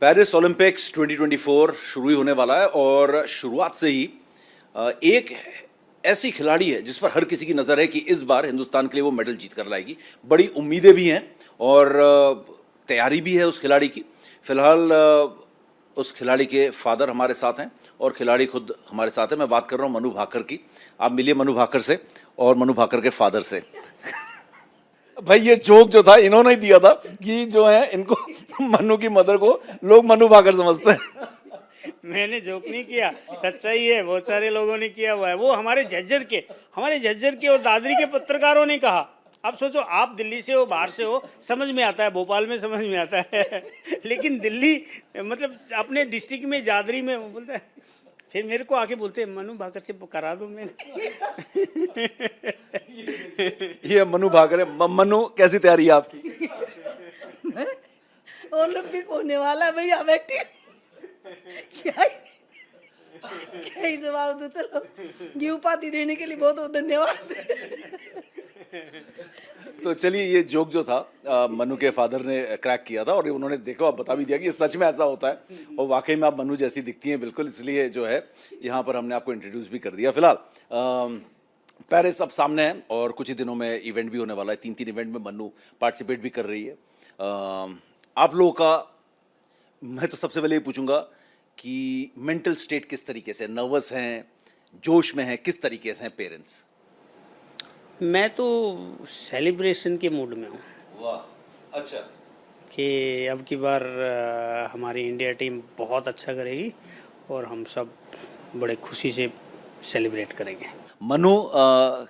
Paris Olympics 2024 शुरू ही होने वाला है और शुरुआत से ही एक ऐसी खिलाड़ी है जिस पर हर किसी की नज़र है कि इस बार हिंदुस्तान के लिए वो मेडल जीत कर लाएगी। बड़ी उम्मीदें भी हैं और तैयारी भी है उस खिलाड़ी की। फिलहाल उस खिलाड़ी के फादर हमारे साथ हैं और खिलाड़ी खुद हमारे साथ है। मैं बात कर रहा हूँ मनु भाकर की। आप मिलिए मनु भाकर से और मनु भाकर के फादर से। भाई ये जोक जो था इन्होंने ही दिया था कि जो है इनको मनु की मदर को लोग मनु भाकर समझते हैं। मैंने जोक नहीं किया, सच्चाई है, बहुत सारे लोगों ने किया हुआ है। वो हमारे झज्जर के और दादरी के पत्रकारों ने कहा। अब सोचो, आप दिल्ली से हो, बाहर से हो, समझ में आता है, भोपाल में समझ में आता है लेकिन दिल्ली मतलब अपने डिस्ट्रिक्ट में दादरी में बोलता है। फिर मेरे को आके बोलते हैं मनु भाकर से करा दो। मैंने ये मनु भाकर है। मनु कैसी तैयारी है आपकी? ओलंपिक होने वाला है भैया, बैठी क्या क्या ही जवाब दो। चलो, ये उपाधि देने के लिए बहुत बहुत धन्यवाद। तो चलिए, ये जोक जो था मनु के फादर ने क्रैक किया था और उन्होंने देखो अब बता भी दिया कि सच में ऐसा होता है और वाकई में आप मनु जैसी दिखती हैं बिल्कुल, इसलिए जो है यहाँ पर हमने आपको इंट्रोड्यूस भी कर दिया। फिलहाल पेरिस अब सामने है और कुछ ही दिनों में इवेंट भी होने वाला है। 3 इवेंट में मनु पार्टिसिपेट भी कर रही है। आप लोगों का मैं तो सबसे पहले ये पूछूंगा कि मेंटल स्टेट किस तरीके से, नर्वस हैं, जोश में हैं, किस तरीके से हैं पेरेंट्स? मैं तो सेलिब्रेशन के मूड में हूँ। वाह, अच्छा। कि अब की बार हमारी इंडिया टीम बहुत अच्छा करेगी और हम सब बड़े खुशी से सेलिब्रेट करेंगे। मनु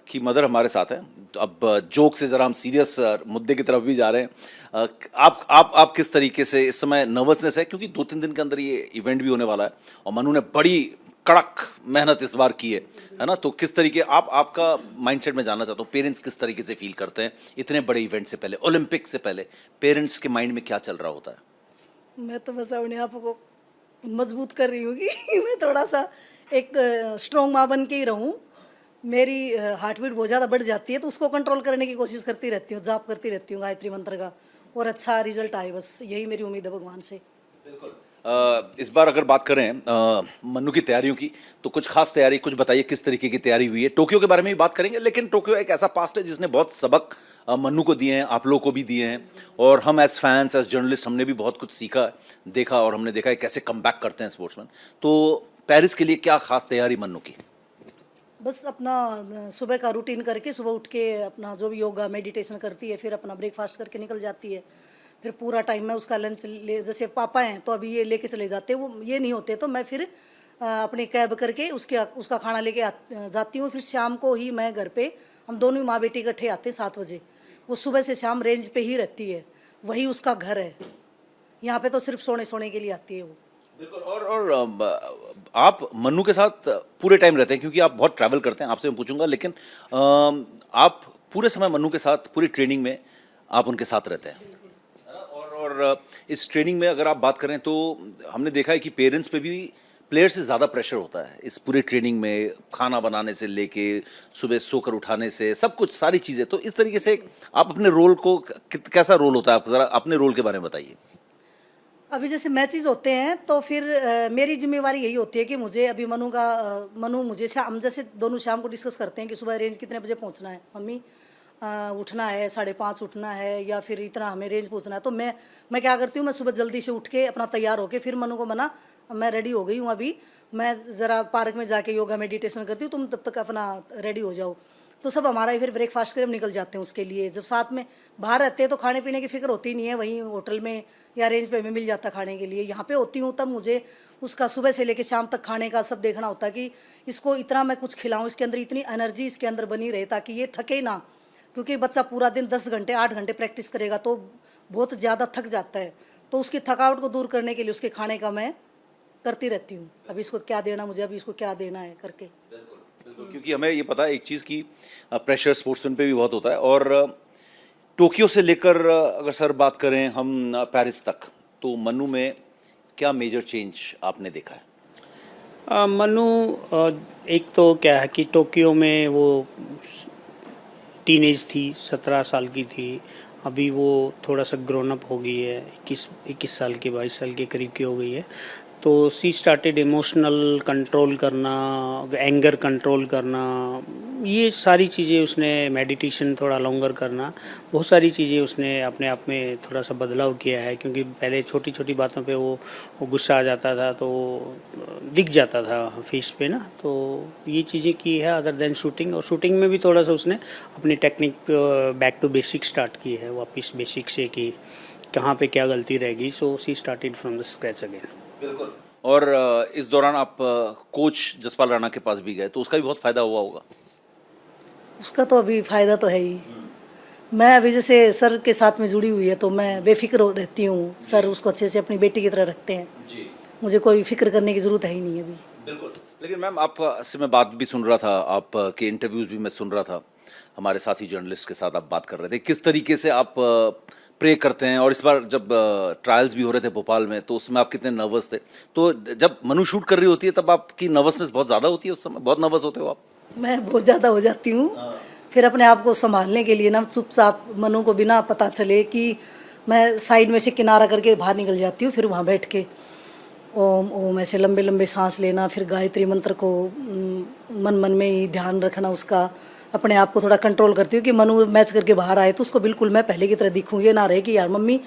की मदर हमारे साथ है। तो अब जोक से ज़रा हम सीरियस मुद्दे की तरफ भी जा रहे हैं। आप किस तरीके से इस समय नर्वसनेस है, क्योंकि 2-3 दिन के अंदर ये इवेंट भी होने वाला है और मनु ने बड़ी कड़क मेहनत इस बार की है ना? तो किस तरीके आपका माइंडसेट में जानना चाहता हूँ, पेरेंट्स किस तरीके से फील करते हैं इतने बड़े इवेंट से पहले, ओलंपिक से पहले पेरेंट्स के माइंड में क्या चल रहा होता है? मैं तो बस अपने आप को मजबूत कर रही हूँ कि मैं थोड़ा सा एक स्ट्रॉन्ग माँ बन के ही रहूँ। मेरी हार्ट बीट बहुत ज़्यादा बढ़ जाती है तो उसको कंट्रोल करने की कोशिश करती रहती हूँ, जाप करती रहती हूँ गायत्री मंत्र का, और अच्छा रिजल्ट आए, बस यही मेरी उम्मीद है भगवान से। बिल्कुल। इस बार अगर बात करें मनु की तैयारियों की, तो कुछ खास तैयारी कुछ बताइए, किस तरीके की तैयारी हुई है? टोक्यो के बारे में भी बात करेंगे, लेकिन टोक्यो एक ऐसा पास्ट है जिसने बहुत सबक मनु को दिए हैं, आप लोगों को भी दिए हैं और हम एज फैंस, एज जर्नलिस्ट हमने भी बहुत कुछ सीखा, देखा और हमने देखा है कैसे कम बैक करते हैं स्पोर्ट्समैन। तो पेरिस के लिए क्या खास तैयारी मनु की? बस अपना सुबह का रूटीन करके, सुबह उठ के अपना जो भी योगा मेडिटेशन करती है, फिर अपना ब्रेकफास्ट करके निकल जाती है। फिर पूरा टाइम में उसका लंच ले, जैसे पापा हैं तो अभी ये लेके चले जाते हैं, वो ये नहीं होते तो मैं फिर अपनी कैब करके उसका खाना लेके जाती हूँ। फिर शाम को ही मैं घर पे, हम दोनों माँ बेटी इकट्ठे आते हैं 7 बजे। वो सुबह से शाम रेंज पे ही रहती है, वही उसका घर है। यहाँ पे तो सिर्फ सोने के लिए आती है वो। बिल्कुल। और आप मनु के साथ पूरे टाइम रहते हैं, क्योंकि आप बहुत ट्रैवल करते हैं, आपसे मैं पूछूंगा, लेकिन आप पूरे समय मनु के साथ, पूरी ट्रेनिंग में आप उनके साथ रहते हैं और इस ट्रेनिंग में अगर आप बात करें तो हमने देखा है कि पेरेंट्स पे भी प्लेयर से ज़्यादा प्रेशर होता है इस पूरे ट्रेनिंग में, खाना बनाने से लेके सुबह सोकर उठाने से सब कुछ, सारी चीज़ें। तो इस तरीके से आप अपने रोल को, कैसा रोल होता है आपका, ज़रा अपने रोल के बारे में बताइए। अभी जैसे मैचेस होते हैं तो फिर मेरी जिम्मेवारी यही होती है कि मुझे अभी मनु मुझे शाम, जैसे दोनों शाम को डिस्कस करते हैं कि सुबह रेंज कितने बजे पहुंचना है, मम्मी उठना है 5:30 उठना है या फिर इतना हमें रेंज पहुंचना है। तो मैं क्या करती हूँ, मैं सुबह जल्दी से उठ के अपना तैयार होके फिर मनु को मना, मैं रेडी हो गई हूँ, अभी मैं ज़रा पार्क में जाके योगा मेडिटेशन करती हूँ, तुम तब तक अपना रेडी हो जाओ। तो सब हमारा ही फिर ब्रेकफास्ट करके हम निकल जाते हैं उसके लिए। जब साथ में बाहर रहते हैं तो खाने पीने की फिक्र होती नहीं है, वहीं होटल में या रेंज पे हमें मिल जाता खाने के लिए। यहाँ पे होती हूँ तब मुझे उसका सुबह से लेकर शाम तक खाने का सब देखना होता है कि इसको इतना मैं कुछ खिलाऊँ, इसके अंदर इतनी एनर्जी इसके अंदर बनी रहे ताकि ये थके ना, क्योंकि बच्चा पूरा दिन 10 घंटे 8 घंटे प्रैक्टिस करेगा तो बहुत ज़्यादा थक जाता है। तो उसकी थकावट को दूर करने के लिए उसके खाने का मैं करती रहती हूँ, अभी इसको क्या देना मुझे, अभी इसको क्या देना है करके। बिल्कुल, क्योंकि हमें ये पता है एक चीज़ की प्रेशर स्पोर्ट्समैन पे भी बहुत होता है। और टोक्यो से लेकर अगर सर बात करें हम पेरिस तक, तो मनु में क्या मेजर चेंज आपने देखा है? मनु एक तो क्या है कि टोक्यो में वो टीनेज थी, 17 साल की थी अभी वो थोड़ा सा ग्रोन अप हो गई है, 21 साल की, 22 साल के करीब की हो गई है। तो सी स्टार्टेड इमोशनल कंट्रोल करना, एंगर कंट्रोल करना, ये सारी चीज़ें उसने, मेडिटेशन थोड़ा लॉन्गर करना, बहुत सारी चीज़ें उसने अपने आप में थोड़ा सा बदलाव किया है। क्योंकि पहले छोटी छोटी बातों पे वो गुस्सा आ जाता था, तो दिख जाता था फेस पे ना। तो ये चीज़ें की है अदर देन शूटिंग। और शूटिंग में भी थोड़ा सा उसने अपनी technique back to basic start की है, वापस बेसिक से, कि कहाँ पे क्या गलती रहेगी। So she started from the scratch again. बिल्कुल। और इस दौरान आप कोच जसपाल राणा के पास भी गए, तो उसका भी बहुत फायदा हुआ होगा। उसका तो अभी फ़ायदा तो है ही। मैं अभी जैसे सर के साथ में जुड़ी हुई है तो मैं बेफिक्र रहती हूँ। सर उसको अच्छे से अपनी बेटी की तरह रखते हैं। जी, मुझे कोई फिक्र करने की ज़रूरत है ही नहीं अभी। बिल्कुल। लेकिन मैम, आप से मैं बात भी सुन रहा था, आप के इंटरव्यूज़ भी मैं सुन रहा था, हमारे साथी जर्नलिस्ट के साथ आप बात कर रहे थे, किस तरीके से आप प्रे करते हैं। और इस बार जब ट्रायल्स भी हो रहे थे भोपाल में, तो उसमें आप कितने नर्वस थे। तो जब मनु शूट कर रही होती है तब आपकी नर्वसनेस बहुत ज़्यादा होती है, उस समय बहुत नर्वस होते हो आप। मैं बहुत ज़्यादा हो जाती हूँ। फिर अपने आप को संभालने के लिए ना चुपचाप मनु को बिना पता चले कि मैं साइड में से किनारा करके बाहर निकल जाती हूँ। फिर वहाँ बैठ के ओम ओम ऐसे लंबे लंबे सांस लेना, फिर गायत्री मंत्र को मन मन में ही ध्यान रखना उसका। अपने आप को थोड़ा कंट्रोल करती हूँ कि मनु मैच करके बाहर आए तो उसको बिल्कुल मैं पहले की तरह दिखूँ। ये ना रहे कि यार मम्मी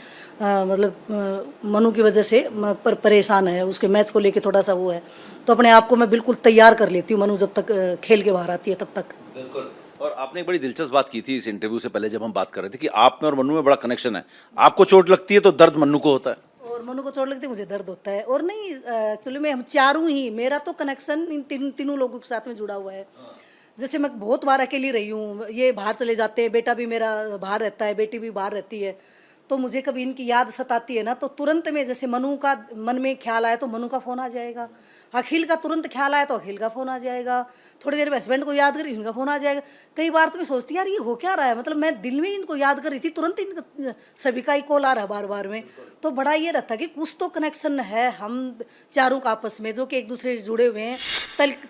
मनु की वजह से परेशान है, उसके मैच को लेके थोड़ा सा वो है। तो अपने आप को मैं बिल्कुल तैयार कर लेती हूँ मनु जब तक खेल के बाहर आती है तब तक। बिल्कुल। और आपने एक बड़ी दिलचस्प बात की थी इस इंटरव्यू से पहले, जब हम बात कर रहे थे कि आप में और मनु में बड़ा कनेक्शन है। आपको चोट लगती है तो दर्द मनु को होता है। और मनु को चोट लगती है, मुझे दर्द होता है। और नहीं, एक्चुअली में हम चारों ही, मेरा तो कनेक्शन इन तीनों लोगों के साथ में जुड़ा हुआ है। जैसे मैं बहुत बार अकेली रही हूँ, ये बाहर चले जाते हैं, बेटा भी मेरा बाहर रहता है, बेटी भी बाहर रहती है। तो मुझे कभी इनकी याद सताती है ना, तो तुरंत में जैसे मनु का मन में ख्याल आया तो मनु का फ़ोन आ जाएगा। अखिल का तुरंत ख्याल आया तो अखिल का फ़ोन आ जाएगा। थोड़ी देर में हस्बैंड को याद करी, इनका फ़ोन आ जाएगा। कई बार तो मैं सोचती यार ये हो क्या रहा है, मतलब मैं दिल में इनको याद कर रही थी, तुरंत इनका सभी का ही कॉल आ रहा है बार बार में। तो बड़ा ये रहता कि कुछ तो कनेक्शन है हम चारों का आपस में, जो कि एक दूसरे से जुड़े हुए हैं।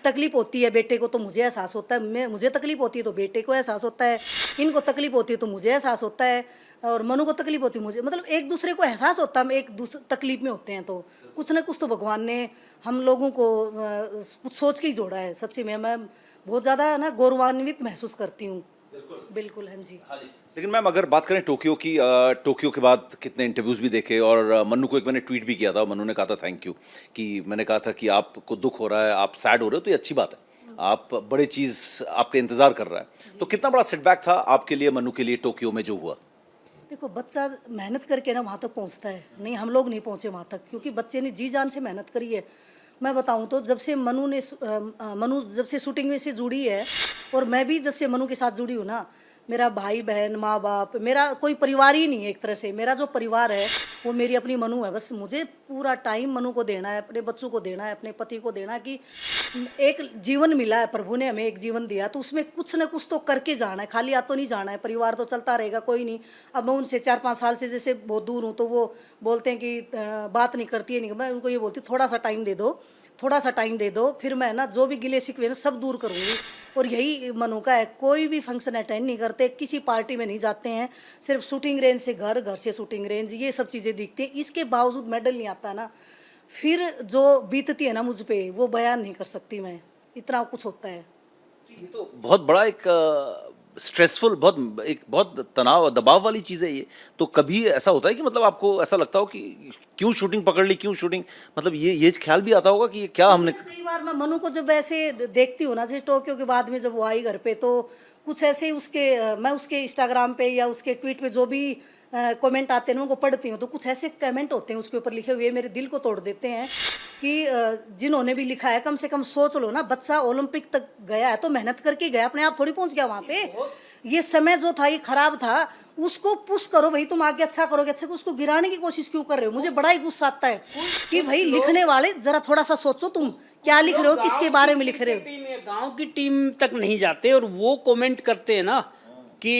तकलीफ होती है बेटे को तो मुझे एहसास होता है, मुझे तकलीफ होती है तो बेटे को एहसास होता है, इनको तकलीफ होती है तो मुझे एहसास होता है, और मनु को तकलीफ होती है मुझे, मतलब एक दूसरे को एहसास होता है। हम एक दूसरे तकलीफ में होते हैं तो कुछ ना कुछ तो भगवान ने हम लोगों को कुछ सोच के ही जोड़ा है। सच्ची में मैं बहुत ज़्यादा ना गौरवान्वित महसूस करती हूँ। बिल्कुल। हाँ जी। लेकिन मैम, अगर बात करें टोक्यो की, टोक्यो के बाद कितने इंटरव्यूज़ भी देखे, और मन्नू को एक मैंने ट्वीट भी किया था, मन्नू ने कहा था थैंक यू, कि मैंने कहा था कि आपको दुख हो रहा है, आप सैड हो रहे हो, तो ये अच्छी बात है, आप बड़े चीज़ आपका इंतज़ार कर रहा है। तो कितना बड़ा सेटबैक था आपके लिए, मन्नू के लिए, टोक्यो में जो हुआ। देखो, बच्चा मेहनत करके ना वहाँ तक पहुँचता है, नहीं हम लोग नहीं पहुँचे वहाँ तक, क्योंकि बच्चे ने जी जान से मेहनत करी है। मैं बताऊँ तो जब से मनु जब से शूटिंग में से जुड़ी है, और मैं भी जब से मनु के साथ जुड़ी हूँ ना, मेरा भाई बहन माँ बाप, मेरा कोई परिवार ही नहीं है। एक तरह से मेरा जो परिवार है वो मेरी अपनी मनु है। बस मुझे पूरा टाइम मनु को देना है, अपने बच्चों को देना है, अपने पति को देना है। कि एक जीवन मिला है, प्रभु ने हमें एक जीवन दिया, तो उसमें कुछ ना कुछ तो करके जाना है, खाली हाथ तो नहीं जाना है। परिवार तो चलता रहेगा, कोई नहीं। अब मैं उनसे 4-5 साल से जैसे बहुत दूर हूँ, तो वो बोलते हैं कि बात नहीं करती है, नहीं। मैं उनको ये बोलती हूँ थोड़ा सा टाइम दे दो, थोड़ा सा टाइम दे दो, फिर मैं ना जो भी गिले शिकवे ना सब दूर करूँगी। और यही मनु का है, कोई भी फंक्शन अटेंड नहीं करते, किसी पार्टी में नहीं जाते हैं, सिर्फ शूटिंग रेंज से घर, घर से शूटिंग रेंज, ये सब चीज़ें दिखती हैं। इसके बावजूद मेडल नहीं आता ना, फिर जो बीतती है ना मुझ पे, वो बयान नहीं कर सकती मैं, इतना कुछ होता है। ये तो बहुत बड़ा एक स्ट्रेसफुल, बहुत तनाव दबाव वाली चीज़ है ये। तो कभी ऐसा होता है कि मतलब आपको ऐसा लगता हो कि क्यों शूटिंग पकड़ ली, क्यों शूटिंग, मतलब ये ख्याल भी आता होगा कि ये क्या हमने। कई बार मैं मनु को जब ऐसे देखती हूँ ना, जैसे टोक्यो के बाद में जब वो आई घर पे, तो कुछ ऐसे मैं उसके इंस्टाग्राम पे या उसके ट्वीट पे जो भी कमेंट आते हैं उनको पढ़ती हूँ, तो कुछ ऐसे कमेंट होते हैं उसके ऊपर लिखे हुए, मेरे दिल को तोड़ देते हैं। कि जिन्होंने भी लिखा है, कम से कम सोच लो ना, बच्चा ओलंपिक तक गया है तो मेहनत करके गया, अपने आप थोड़ी पहुंच गया वहाँ पे। ये समय जो था ये खराब था, उसको पुश करो भाई, तुम आगे अच्छा करोगे, अच्छा, उसको गिराने की कोशिश क्यों कर रहे हो। मुझे बड़ा ही गुस्सा आता है कि भाई लिखने वाले जरा थोड़ा सा सोचो, तुम क्या लिख रहे हो, किसके बारे में लिख रहे हो। गांव की टीम तक नहीं जाते और वो कमेंट करते हैं ना कि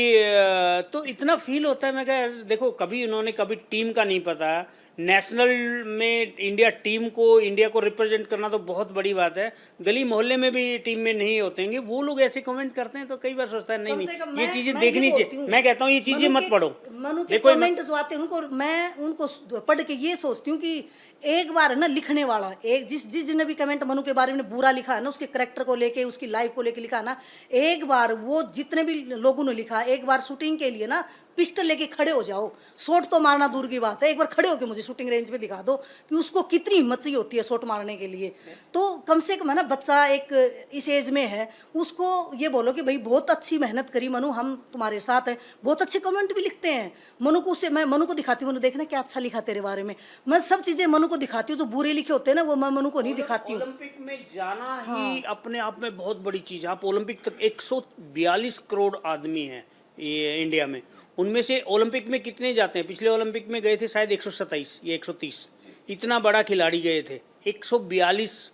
तो इतना फील होता है। मैं कहा देखो, कभी उन्होंने कभी टीम का नहीं पता, नेशनल में इंडिया टीम को, इंडिया को रिप्रेजेंट करना तो बहुत बड़ी बात है। गली मोहल्ले में भी टीम में नहीं होते हैं, वो लोग ऐसे कमेंट करते हैं तो कई बार सोचता है नहीं कम से कम नहीं, ये मैं- चीजें मैं देखनी ये चाहिए। बोलती हूँ, मैं कहता हूँ ये चीजें मत पढ़ो। मनु के देखो कमेंट जो आते हैं उनको मैं उनको पढ़ के ये सोचती हूँ कि एक बार है ना लिखने वाला, एक जिसने भी कमेंट मनु के बारे में बुरा लिखा है ना, उसके करेक्टर को लेके, उसकी लाइफ को लेके लिखा है ना, एक बार वो जितने भी लोगों ने लिखा, एक बार शूटिंग के लिए ना पिस्टल लेके खड़े हो जाओ। शॉट तो मारना दूर की बात है, एक बार खड़े होके मुझे शूटिंग रेंज पे दिखा दो कि उसको कितनी हिम्मत चाहिए होती है शॉट मारने के लिए। तो कम से कम है ना, बच्चा एक इस एज में है, उसको ये बोलो कि भाई बहुत अच्छी मेहनत करी मनु, हम तुम्हारे साथ हैं। बहुत अच्छे कमेंट भी लिखते हैं मनु को, मैं मनु को दिखाती हूँ, मनु देखना क्या अच्छा लिखा तेरे बारे में। मैं सब चीजें मनु को दिखाती हूँ, जो बुरे लिखे होते हैं ना वो मैं मनु को नहीं दिखाती हूँ। ओलंपिक में जाना ही अपने आप में बहुत बड़ी चीज है। आप ओलंपिक तक 142 करोड़ आदमी हैं ये इंडिया में, उनमें से ओलंपिक में कितने जाते हैं? पिछले ओलंपिक में गए थे शायद 127 या 130, इतना बड़ा खिलाड़ी गए थे 142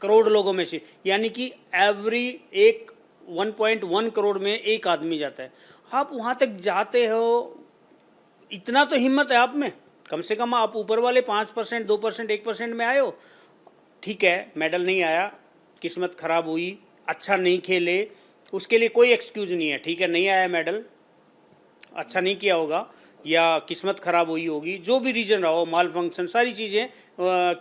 करोड़ लोगों में से, यानी कि एवरी एक 1.1 करोड़ में एक आदमी जाता है। आप वहाँ तक जाते हो, इतना तो हिम्मत है आप में, कम से कम आप ऊपर वाले 5%, 2%, 1% में आए हो। ठीक है, मेडल नहीं आया, किस्मत खराब हुई, अच्छा नहीं खेले, उसके लिए कोई एक्सक्यूज नहीं है। ठीक है, नहीं आया मेडल, अच्छा नहीं किया होगा या किस्मत खराब हुई होगी, जो भी रीजन रहा हो, माल फंक्शन, सारी चीज़ें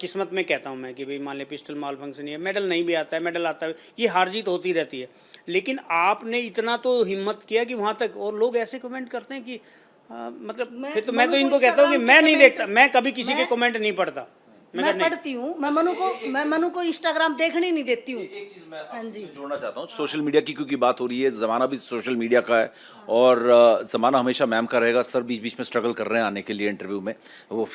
किस्मत में कहता हूँ मैं कि भाई मान ले पिस्टल माल फंक्शन है, मेडल नहीं भी आता है, मेडल आता है, ये हार जीत होती रहती है। लेकिन आपने इतना तो हिम्मत किया कि वहाँ तक, और लोग ऐसे कमेंट करते हैं कि मतलब फिर तो मैं तो इनको कहता हूँ कि मैं नहीं देखता, मैं कभी किसी के कमेंट नहीं पढ़ता। मैं पढ़ती हूँ, मैं मनु को इंस्टाग्राम देखने नहीं देती हूँ। एक चीज मैं आपसे जोड़ना चाहता हूँ, सोशल मीडिया की क्योंकि बात हो रही है, जमाना भी सोशल मीडिया का है और जमाना हमेशा मैम का रहेगा। सर बीच बीच में स्ट्रगल कर रहे हैं आने के लिए इंटरव्यू में, वो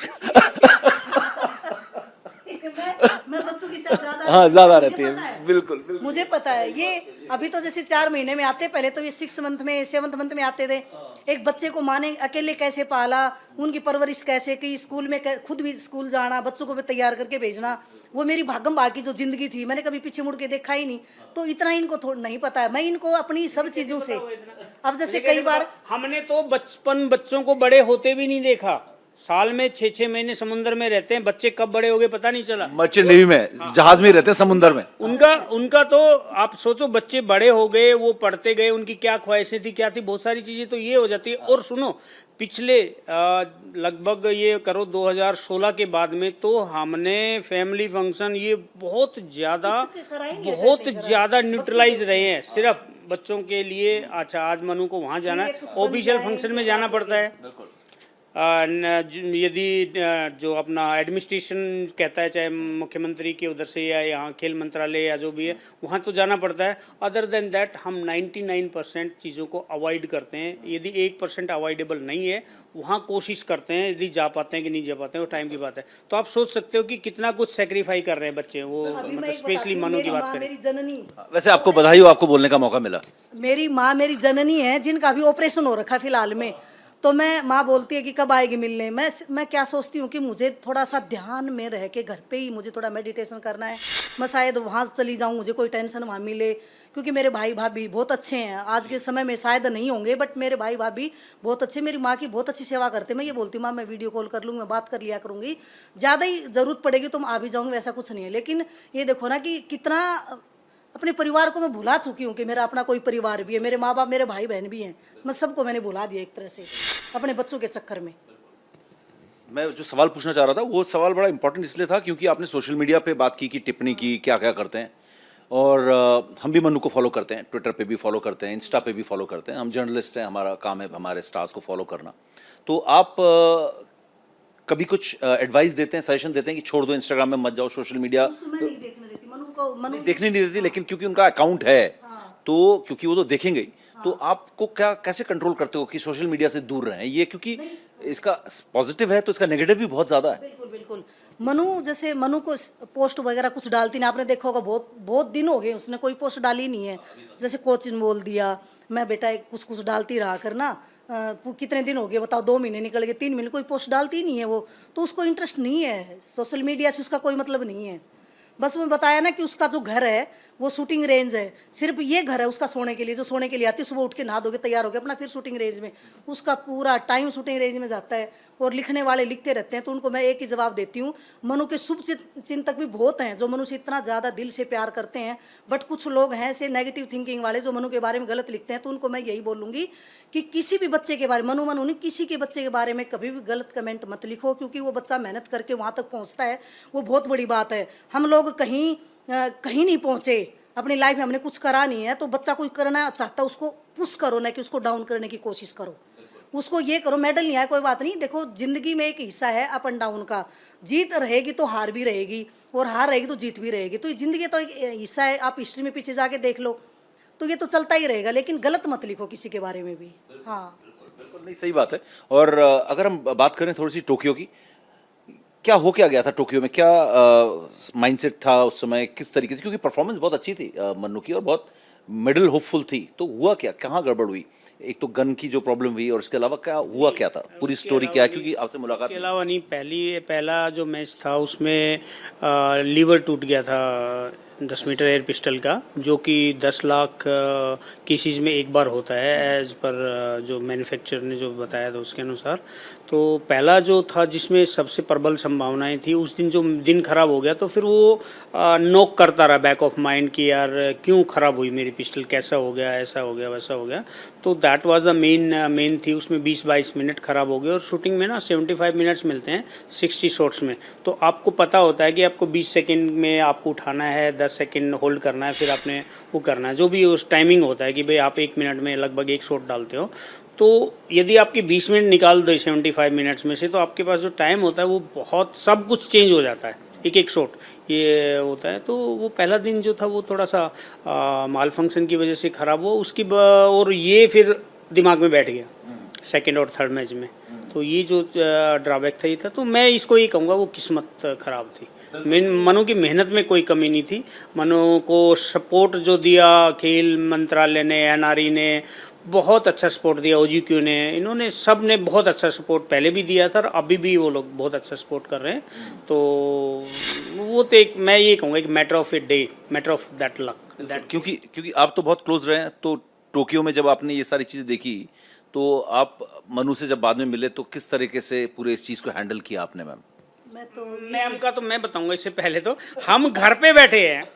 मैं बच्चों के साथ ज्यादा हाँ ज्यादा मुझे रहती पता है, बिल्कुल बिल्कुल। मुझे पता है। ये अभी तो जैसे 4 महीने में आते, पहले तो ये 6 मंथ में 7th मंथ में आते थे। एक बच्चे को माँ ने अकेले कैसे पाला, उनकी परवरिश कैसे की, स्कूल में खुद भी स्कूल जाना, बच्चों को भी तैयार करके भेजना, वो मेरी भागम भाग की जो जिंदगी थी, मैंने कभी पीछे मुड़ के देखा ही नहीं। तो इतना इनको थोड़ा नहीं पता है, मैं इनको अपनी सब चीजों से, अब जैसे कई बार हमने तो बचपन बच्चों को बड़े होते भी नहीं देखा, साल में 6-6 महीने समुद्र में रहते हैं, बच्चे कब बड़े हो गए पता नहीं चला। मर्चेंट नेवी में जहाज में ही रहते हैं, समुद्र में। उनका तो आप सोचो, बच्चे बड़े हो गए, वो पढ़ते गए, उनकी क्या ख्वाहिशें थी, क्या थी, बहुत सारी चीजें तो ये हो जाती है। और सुनो, पिछले लगभग ये करो 2016 के बाद में तो हमने फैमिली फंक्शन ये बहुत ज्यादा न्यूट्रलाइज रहे हैं, सिर्फ बच्चों के लिए। अच्छा, आज मनु को वहाँ जाना है, ऑफिशियल फंक्शन में जाना पड़ता है। यदि जो अपना एडमिनिस्ट्रेशन कहता है, चाहे मुख्यमंत्री के उधर से या यहाँ खेल मंत्रालय या जो भी है, वहाँ तो जाना पड़ता है। अदर देन दैट हम 99% चीज़ों को अवॉइड करते हैं। यदि 1% अवॉइडेबल नहीं है, वहाँ कोशिश करते हैं, यदि जा पाते हैं कि नहीं जा पाते हैं, वो टाइम की बात है। तो आप सोच सकते हो कि कितना कुछ सेक्रीफाई कर रहे हैं बच्चे, वो मतलब स्पेशली मनु की बात करें। मेरी जननी, वैसे आपको बधाई हो, आपको बोलने का मौका मिला। मेरी माँ मेरी जननी है, जिनका अभी ऑपरेशन हो रखा फिलहाल में। तो मैं, माँ बोलती है कि कब आएगी मिलने। मैं क्या सोचती हूँ कि मुझे थोड़ा सा ध्यान में रह के घर पे ही मुझे थोड़ा मेडिटेशन करना है। मैं शायद वहाँ चली जाऊँ, मुझे कोई टेंशन वहाँ मिले, क्योंकि मेरे भाई भाभी बहुत अच्छे हैं। आज के समय में शायद नहीं होंगे, बट मेरे भाई भाभी बहुत अच्छे, मेरी माँ की बहुत अच्छी सेवा करते हैं। मैं ये बोलती हूँ, माँ मैं वीडियो कॉल कर लूँगी, मैं बात कर लिया करूँगी, ज़्यादा ही ज़रूरत पड़ेगी तो मैं आ भी जाऊँगी, वैसा कुछ नहीं है। लेकिन ये देखो ना कि कितना अपने परिवार को मैं भुला चुकी हूँ कि मेरा अपना कोई परिवार भी है, मेरे माँ बाप, मेरे भाई बहन भी हैं, मैं सबको मैंने भुला दिया एक तरह से अपने बच्चों के चक्कर में। मैं जो सवाल पूछना चाह रहा था, वो सवाल बड़ा इंपॉर्टेंट इसलिए था क्योंकि आपने सोशल मीडिया पे बात की कि टिप्पणी की, क्या क्या करते हैं। और हम भी मनु को फॉलो करते हैं, ट्विटर पे भी फॉलो करते हैं, इंस्टा पे भी फॉलो करते हैं। हम जर्नलिस्ट हैं, हमारा काम है हमारे स्टार्स को फॉलो करना। तो आप कभी कुछ एडवाइस देते हैं, सजेशन देते हैं कि छोड़ दो, इंस्टाग्राम में मत जाओ, सोशल मीडिया मनु देखने नहीं देती, लेकिन क्योंकि उनका अकाउंट है तो क्योंकि वो तो देखेंगे ही, तो आपको क्या कैसे कंट्रोल करते हो कि सोशल मीडिया से दूर रहें? ये क्योंकि इसका पॉजिटिव है तो इसका नेगेटिव भी बहुत ज्यादा है। बिल्कुल बिल्कुल। मनु, जैसे मनु को पोस्ट वगैरह कुछ डालती नहीं, आपने देखा होगा बहुत दिन हो गए उसने कोई पोस्ट डाली नहीं है। जैसे कोचिंग बोल दिया, मैं बेटा कुछ डालती रहा करना, कितने दिन हो गए बताओ, 2 महीने निकल गए, 3 महीने, कोई पोस्ट डालती ही नहीं है वो। तो उसको इंटरेस्ट नहीं है सोशल मीडिया से, उसका कोई मतलब नहीं है। बस मैं बताया ना कि उसका जो घर है वो शूटिंग रेंज है, सिर्फ ये घर है उसका सोने के लिए, जो सोने के लिए आती है, सुबह उठ के नहा धो के तैयार हो गया अपना फिर शूटिंग रेंज में, उसका पूरा टाइम शूटिंग रेंज में जाता है। और लिखने वाले लिखते रहते हैं, तो उनको मैं एक ही जवाब देती हूँ, मनु के शुभ चिंतक भी बहुत हैं जो मनु से इतना ज़्यादा दिल से प्यार करते हैं, बट कुछ लोग हैं ऐसे नेगेटिव थिंकिंग वाले जो मनु के बारे में गलत लिखते हैं। तो उनको मैं यही बोलूँगी कि किसी भी बच्चे के बारे में, मनु नहीं, किसी के बच्चे के बारे में कभी भी गलत कमेंट मत लिखो, क्योंकि वो बच्चा मेहनत करके वहाँ तक पहुँचता है, वो बहुत बड़ी बात है। हम लोग कहीं नहीं पहुँचे अपनी लाइफ में, हमने कुछ करा नहीं है, तो बच्चा कुछ करना चाहता है उसको पुश करो, ना कि उसको डाउन करने की कोशिश करो, उसको ये करो। मेडल नहीं आया कोई बात नहीं, देखो जिंदगी में एक हिस्सा है अप एंड डाउन का, जीत रहेगी तो हार भी रहेगी, और हार रहेगी तो जीत भी रहेगी, तो जिंदगी तो एक हिस्सा है। आप हिस्ट्री में पीछे जाके देख लो तो ये तो चलता ही रहेगा, लेकिन गलत मत लिखो किसी के बारे में भी। हाँ बिल्कुल नहीं, सही बात है। और अगर हम बात करें थोड़ी सी टोक्यो की, क्या गया था टोक्यो में, क्या माइंडसेट था उस समय, किस तरीके से, क्योंकि परफॉर्मेंस बहुत अच्छी थी मन्नू की और बहुत मेडल होपफुल थी, तो हुआ क्या, कहाँ गड़बड़ हुई? एक तो गन की जो प्रॉब्लम हुई और इसके अलावा क्या हुआ, क्या था पूरी स्टोरी क्या है, क्योंकि आपसे मुलाकात इसके अलावा नहीं, पहला जो मैच था उसमें लीवर टूट गया था 10 मीटर एयर पिस्टल का, जो कि 10 लाख केसेस में एक बार होता है एज पर जो मैन्युफैक्चरर ने जो बताया था उसके अनुसार। तो पहला जो था जिसमें सबसे प्रबल संभावनाएं थी, उस दिन जो दिन खराब हो गया तो फिर वो नोक करता रहा बैक ऑफ माइंड कि यार क्यों ख़राब हुई मेरी पिस्टल, कैसा हो गया, ऐसा हो गया, वैसा हो गया। तो दैट वाज द मेन थी। उसमें 20-22 मिनट ख़राब हो गए, और शूटिंग में ना 75 मिनट्स मिलते हैं 60 शॉट्स में, तो आपको पता होता है कि आपको 20 सेकेंड में आपको उठाना है, 10 सेकेंड होल्ड करना है, फिर आपने वो करना है, जो भी उस टाइमिंग होता है कि भाई आप 1 मिनट में लगभग 1 शॉट डालते हो। तो यदि आपके 20 मिनट निकाल दो 75 मिनट्स में से, तो आपके पास जो टाइम होता है वो बहुत सब कुछ चेंज हो जाता है, एक शॉट ये होता है। तो वो पहला दिन जो था वो थोड़ा सा माल फंक्शन की वजह से ख़राब हुआ, और ये फिर दिमाग में बैठ गया सेकंड और थर्ड मैच में। तो ये जो ड्रॉबैक था ये था। तो मैं इसको ये कहूँगा वो किस्मत ख़राब थी। मनु की मेहनत में कोई कमी नहीं थी। मनु को सपोर्ट जो दिया खेल मंत्रालय ने, एनआरई ने बहुत अच्छा सपोर्ट दिया, ओजीक्यू ने, इन्होंने सब ने बहुत अच्छा सपोर्ट पहले भी दिया था, अभी भी वो लोग बहुत अच्छा सपोर्ट कर रहे हैं। तो वो तो एक मैं ये कहूँगा एक matter of a day, matter of that luck that. क्योंकि आप तो बहुत क्लोज रहे हैं, तो टोक्यो में जब आपने ये सारी चीज़ें देखी, तो आप मनु से जब बाद में मिले तो किस तरीके से पूरे इस चीज़ को हैंडल किया आपने मैम? मैम का तो मैं बताऊंगा। इससे पहले तो हम घर पे बैठे हैं,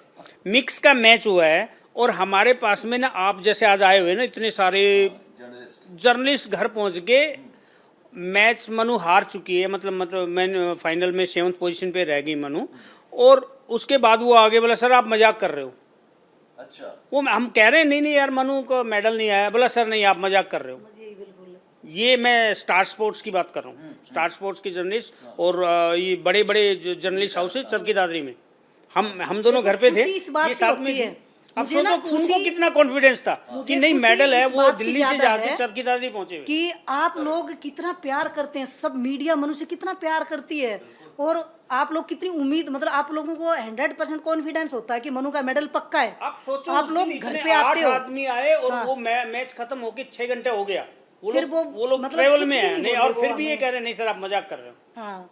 मिक्स का मैच हुआ है, और हमारे पास में ना आप जैसे आज आए हुए ना इतने सारे जर्नलिस्ट घर पहुंच के, मैच मनु हार चुकी है, मतलब मैं फाइनल में 7th पोजीशन पे रह गई मनु, और उसके बाद वो आगे बोला सर आप मजाक कर रहे हो। अच्छा, वो हम कह रहे हैं नहीं यार मनु को मेडल नहीं आया, बोला सर नहीं आप मजाक कर रहे हो। ये मैं स्टार स्पोर्ट्स की बात कर रहा हूँ, स्टार स्पोर्ट्स की जर्नलिस्ट, और ये बड़े बड़े जर्नलिस्ट हाउस है चरखी दादरी में, हम दोनों घर पे थे, ये साथ में थे। अब सोचो उनको कितना कॉन्फिडेंस था कि नहीं मेडल है, वो दिल्ली से जाके चरखी दादरी पहुंचे कि आप लोग कितना प्यार करते हैं, सब मीडिया मनु से कितना प्यार करती है, और आप लोग कितनी उम्मीद, मतलब आप लोगों को 100% कॉन्फिडेंस होता है कि मनु का मेडल पक्का है। आप सोचो आप लोग घर पे आते हो, 8 आदमी आए और वो मैच खत्म होके 6 घंटे हो गया, फिर वो लोग मतलब ट्रेवल में है नहीं, और फिर भी ये कह रहे नहीं सर आप मजाक कर रहे हो। हाँ,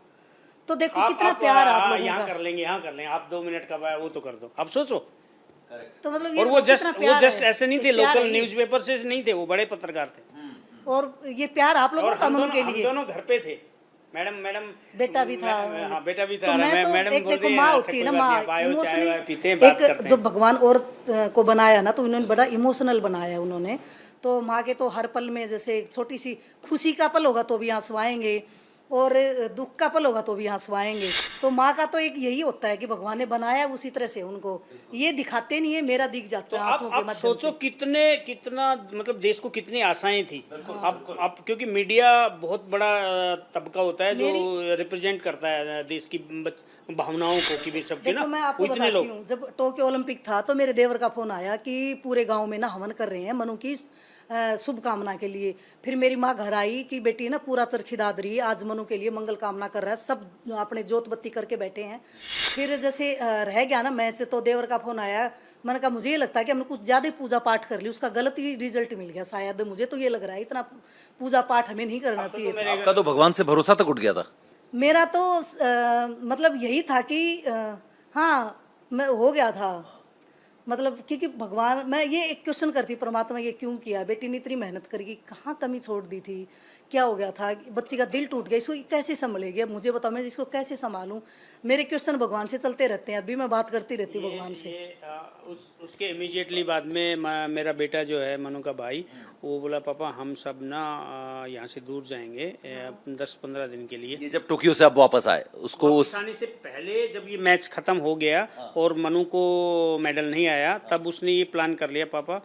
तो देखो कितना प्यार आप लोगों का। यहाँ कर लेंगे, यहाँ कर लेंगे, आप 2 मिनट का वो तो कर दो, आप सोचो। तो मतलब और वो जस्ट ऐसे नहीं थे, लोकल न्यूज़पेपर से नहीं थे, वो बड़े पत्रकार थे, और ये प्यार आप लोगों का मनु के लिए। हम दोनों घर पे थे, मैडम बेटा भी था। हाँ बेटा भी था। तो मैं तो एक देखो माँ होती है ना, माँ इमोशनली, एक जो भगवान औरत को बनाया ना, तो उन्होंने बड़ा इमोशनल बनाया उन्होंने। तो माँ के तो हर पल में जैसे एक छोटी सी खुशी का पल होगा तो भी आंसू आएंगे, और दुख का पल होगा तो भी आंसू आएंगे। तो माँ का तो एक यही होता है कि भगवान ने बनाया उसी तरह से उनको, ये दिखाते नहीं है, मेरा दिख जाता है आंसुओं के माध्यम से। सोचो कितना मतलब देश को कितनी आशाएं थी। अब क्योंकि मीडिया बहुत बड़ा तबका होता है जो रिप्रेजेंट करता है देश की भावनाओं को, कि भी सबके ना। मैं आपको बताती हूँ, जब टोक्यो ओलंपिक था तो मेरे देवर का फोन आया कि पूरे गाँव में ना हवन कर रहे हैं मनु की शुभकामना के लिए। फिर मेरी माँ घर आई कि बेटी ना पूरा चरखी दादरी आज मनु के लिए मंगल कामना कर रहा है, सब अपने जोत बत्ती करके बैठे हैं। फिर जैसे रह गया ना मैच, तो देवर का फोन आया, मैंने कहा मुझे ये लगता है कि हमने कुछ ज़्यादा पूजा पाठ कर ली, उसका गलत ही रिजल्ट मिल गया शायद, मुझे तो ये लग रहा है इतना पूजा पाठ हमें नहीं करना चाहिए था। आपका तो भगवान से भरोसा तक उठ गया था। मेरा तो मतलब यही था कि हाँ मैं हो गया था, मतलब क्योंकि भगवान, मैं ये एक क्वेश्चन करती परमात्मा ये क्यों किया, बेटी ने इतनी मेहनत करी, कहाँ कमी छोड़ दी थी, क्या हो गया था, बच्ची का दिल टूट गया, इसको कैसे संभलेगी, अब मुझे बताओ मैं इसको कैसे संभालूं। मेरे क्वेश्चन भगवान से चलते रहते हैं, अभी मैं बात करती रहती हूँ भगवान से। उसके इमीडिएटली बाद में मेरा बेटा जो है मनु का भाई, वो बोला पापा हम सब ना यहाँ से दूर जाएंगे 10-15 दिन के लिए। ये जब टोक्यो से आप वापस आए उसको वापस आने से पहले जब ये मैच खत्म हो गया और मनु को मेडल नहीं आया, तब उसने ये प्लान कर लिया पापा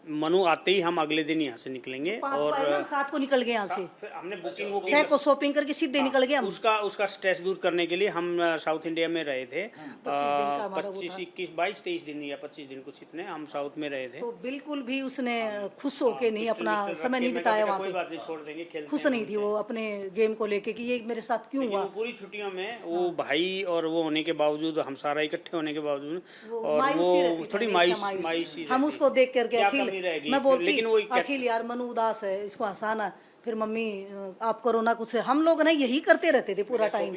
मनु आते ही हम अगले दिन यहाँ से निकलेंगे। और 7 को निकल गए यहाँ से, फिर हमने बुकिंग 6 को शॉपिंग करके सीधे निकल गए हम। उसका स्ट्रेस दूर करने के लिए हम साउथ इंडिया में रहे थे 22-23 दिन या 25 दिन कुछ इतने हम साउथ में रहे थे। तो बिल्कुल भी उसने खुश होके नहीं अपना समय नहीं बिताया वहाँ कोई पे, बात नहीं छोड़ देंगे, खेलते खुश नहीं थी वो अपने गेम को लेके कि ये मेरे साथ क्यों हुआ। पूरी छुट्टियों में वो भाई और वो होने के बावजूद, हम सारा इकट्ठे होने के बावजूद, और मायूसी रहती वो थी, थोड़ी हमेशा मायूसी हम उसको देख करके क्या अखिल, कमी रहेगी? मैं बोलती लेकिन वो अखिल यार मनु उदास है, इसको हंसाना, फिर मम्मी आप करो ना कुछ, हम लोग ना यही करते रहते थे पूरा टाइम,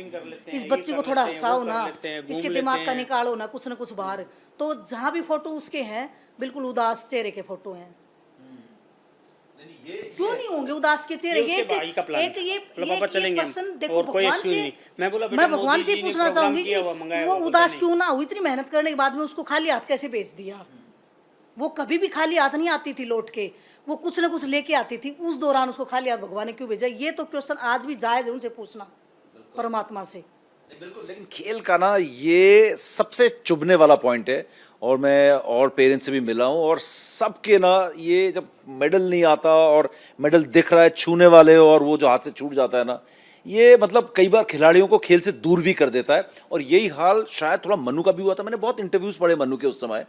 इस बच्चे को थोड़ा हंसाओ ना, इसके दिमाग का निकालो ना कुछ बाहर। तो जहाँ भी फोटो उसके हैं बिल्कुल उदास चेहरे के फोटो हैं। क्यों नहीं होंगे उदास के चेहरे? ये पर्सन देखो भगवान से, मैं भगवान से पूछना चाहूंगी कि वो उदास क्यों ना हो, इतनी मेहनत करने के बाद में उसको खाली हाथ कैसे भेज दिया। वो कभी भी खाली हाथ नहीं आती थी लौट के, वो कुछ ना कुछ लेके आती थी, उस दौरान उसको खाली हाथ भगवान ने क्यों भेजा? ये तो क्वेश्चन आज भी जायज है उनसे पूछना परमात्मा से। बिल्कुल, लेकिन खेल का ना ये सबसे चुभने वाला पॉइंट है, और मैं और पेरेंट्स से भी मिला हूँ और सबके ना ये जब मेडल नहीं आता और मेडल दिख रहा है छूने वाले और वो जो हाथ से छूट जाता है ना, ये मतलब कई बार खिलाड़ियों को खेल से दूर भी कर देता है। और यही हाल शायद थोड़ा मनु का भी हुआ था। मैंने बहुत इंटरव्यूज पढ़े मनु के उस समय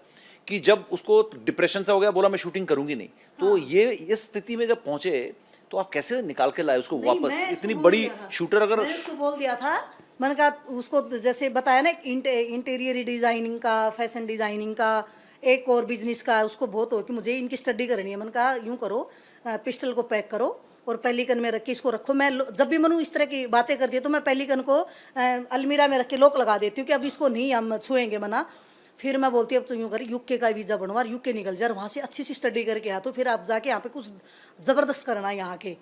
कि जब उसको डिप्रेशन से हो गया, बोला मैं शूटिंग करूंगी नहीं। तो ये इस स्थिति में जब पहुंचे तो आप कैसे निकाल के लाए उसको वापस? इतनी बड़ी शूटर अगर मैंने उसको बोल दिया था, मैंने कहा उसको जैसे बताया ना इंटीरियर डिजाइनिंग का, फैशन डिजाइनिंग का, एक और बिजनेस का उसको बहुत हो कि मुझे इनकी स्टडी करनी है। मैंने कहा यूँ करो, पिस्टल को पैक करो और पेलिकन में रख के इसको रखो। मैं जब भी मनु इस तरह की बातें करती है तो मैं पेलिकन को अलमीरा में रख के लॉक लगा देती हूँ कि अब इसको नहीं हम छुएंगे मना। फिर मैं बोलती हूँ अब तो यूँ कर यूके का वीज़ा बनवा, यूके निकल जा, वहाँ से अच्छी सी स्टडी करके आ, तो फिर आप जाके यहाँ पे कुछ ज़बरदस्त करना है यहाँ के।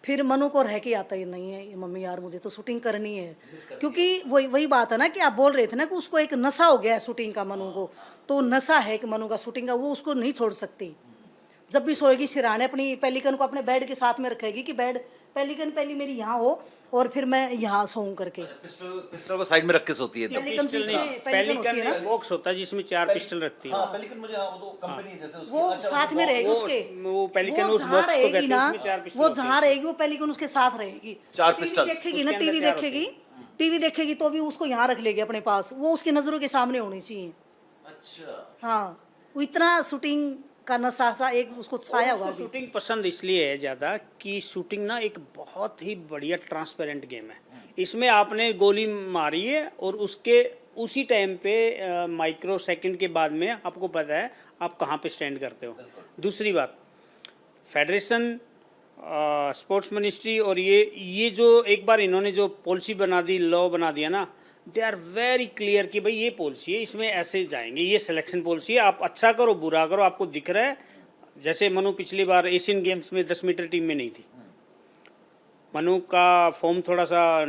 फिर मनु को रह के आता ही नहीं है, मम्मी यार मुझे तो शूटिंग करनी है, क्योंकि वही बात है ना कि आप बोल रहे थे ना कि उसको एक नशा हो गया है शूटिंग का मनु को। तो नशा है कि मनु का शूटिंग का, वो उसको नहीं छोड़ सकती। जब भी सोएगी सिराने अपनी पेलिकन को अपने बेड के साथ में रखेगी कि बेड पेलिकन पहली मेरी यहाँ हो और फिर मैं यहाँ सोऊं करके। पिस्टल को साइड में रख के सोती है। पेलिकन बॉक्स होता है जिसमें 4 पिस्टल रखती है। पेलिकन मुझे वो तो कंपनी जैसे उसकी, वो साथ में रहेगी उसके, वो पेलिकन उस बॉक्स को कहते हैं, उसमें 4 पिस्टल। वो जहाँ रहेगी वो पेलिकन उसके साथ रहेगी। 4 पिस्टल देखेगी ना, टीवी देखेगी तो भी उसको यहाँ रख लेगी अपने पास, वो उसकी नजरों के सामने होनी चाहिए। अच्छा, हाँ, वो इतना शूटिंग का नशा सा एक उसको छाया हुआ। शूटिंग पसंद इसलिए है ज़्यादा कि शूटिंग ना एक बहुत ही बढ़िया ट्रांसपेरेंट गेम है। इसमें आपने गोली मारी है और उसके उसी टाइम पे माइक्रो सेकंड के बाद में आपको पता है आप कहाँ पे स्टैंड करते हो। दूसरी बात, फेडरेशन, स्पोर्ट्स मिनिस्ट्री और ये जो एक बार इन्होंने जो पॉलिसी बना दी, लॉ बना दिया ना, दे आर वेरी क्लियर कि भाई ये पॉलिसी है, इसमें ऐसे जाएंगे, ये सिलेक्शन पॉलिसी है, आप अच्छा करो बुरा करो आपको दिख रहा है। जैसे मनु पिछली बार एशियन गेम्स में 10 मीटर टीम में नहीं थी, मनु का फॉर्म थोड़ा सा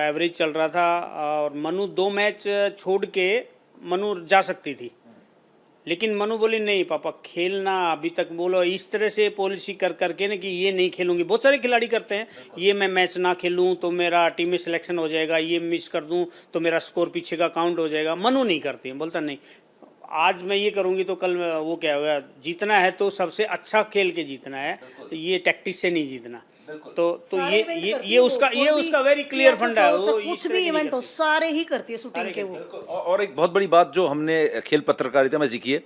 एवरेज चल रहा था और मनु 2 मैच छोड़ के मनु जा सकती थी, लेकिन मनु बोली नहीं पापा खेलना अभी तक, बोलो इस तरह से पॉलिसी कर करके ना कि ये नहीं खेलूंगी। बहुत सारे खिलाड़ी करते हैं, ये मैं मैच ना खेलूं तो मेरा टीम में सिलेक्शन हो जाएगा, ये मिस कर दूं तो मेरा स्कोर पीछे का काउंट हो जाएगा। मनु नहीं करती है, बोलता नहीं आज मैं ये करूंगी तो कल वो क्या होगा, जीतना है तो सबसे अच्छा खेल के जीतना है, ये टैक्टिस से नहीं जीतना। तो ये उसका वेरी क्लियर फंडा है। वो कुछ भी इवेंट हो सारे ही करती है शूटिंग के वो। और एक बहुत बड़ी बात जो हमने खेल पत्रकारिता में सीखी है,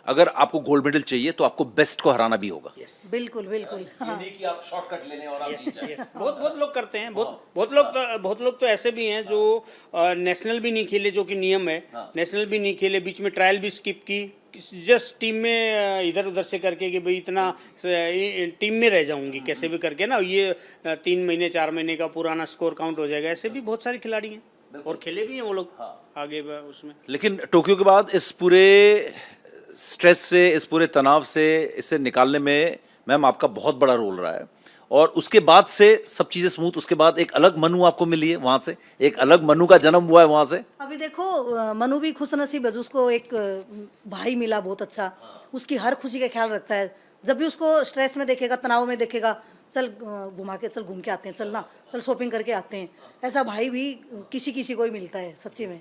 अगर आपको गोल्ड मेडल चाहिए तो आपको बेस्ट को हराना भी होगा। बिल्कुल बिल्कुल, ये नहीं कि आप शॉर्टकट लेने और आप जीत जाए। बहुत लोग करते हैं, बहुत लोग तो ऐसे भी हैं जो नेशनल भी नहीं खेले, जो कि नियम है, नेशनल भी नहीं खेले, बीच में ट्रायल भी स्किप की, जस्ट टीम में इधर उधर से करके कि भाई इतना टीम में रह जाऊंगी कैसे भी करके ना, ये 3 महीने 4 महीने का पुराना स्कोर काउंट हो जाएगा। ऐसे भी बहुत सारे खिलाड़ी हैं। और खेले भी हैं वो लोग आगे उसमें। लेकिन टोक्यो के बाद इस पूरे स्ट्रेस से, इस पूरे तनाव से, इससे निकालने में मैम आपका बहुत बड़ा रोल रहा है, और उसके बाद से सब चीजें स्मूथ, उसके बाद एक अलग मनु आपको मिली है, वहां से एक अलग मनु का जन्म हुआ है वहां से। अभी देखो मनु भी खुश नसीब है, उसको एक भाई मिला बहुत अच्छा, उसकी हर खुशी का ख्याल रखता है। जब भी उसको स्ट्रेस में देखेगा, तनाव में देखेगा, चल घुमा के, चल घूम के आते हैं, चल ना, चल शॉपिंग करके आते हैं, ऐसा भाई भी किसी किसी को ही मिलता है सच्ची में।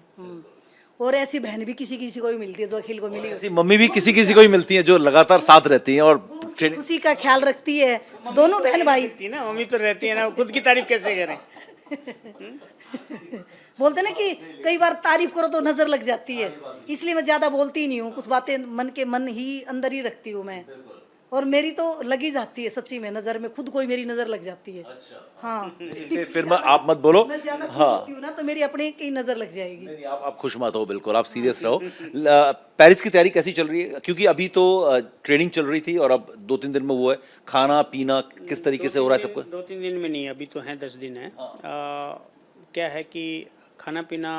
और ऐसी बहन भी किसी किसी को ही मिलती है, जो अखिल को मिली। ऐसी मम्मी भी किसी किसी को ही मिलती है जो लगातार साथ रहती हैं और उसकी खुशी का ख्याल रखती है, दोनों बहन भाई। रहती है ना, मम्मी तो रहती है ना, खुद की तारीफ कैसे करें। बोलते ना कि कई बार तारीफ करो तो नजर लग जाती है, इसलिए मैं ज्यादा बोलती ही नहीं हूँ, कुछ बातें मन के मन ही अंदर ही रखती हूँ मैं, और मेरी तो लगी जाती है सच्ची में, नजर में खुद कोई मेरी नजर लग जाती है। हाँ फिर मैं, आप मत बोलो। मैं ज्यादा खुश होती हूँ ना तो मेरी अपने की नजर लग जाएगी। नहीं, आप खुश मत हो, बिल्कुल आप सीरियस रहो। पेरिस की तैयारी कैसी चल रही है? क्योंकि अभी तो ट्रेनिंग चल रही थी और अब 2-3 दिन में वो है, खाना पीना किस तरीके से हो रहा है सबको? 2-3 दिन में नहीं, अभी तो हैं 10 दिन है। क्या है कि खाना पीना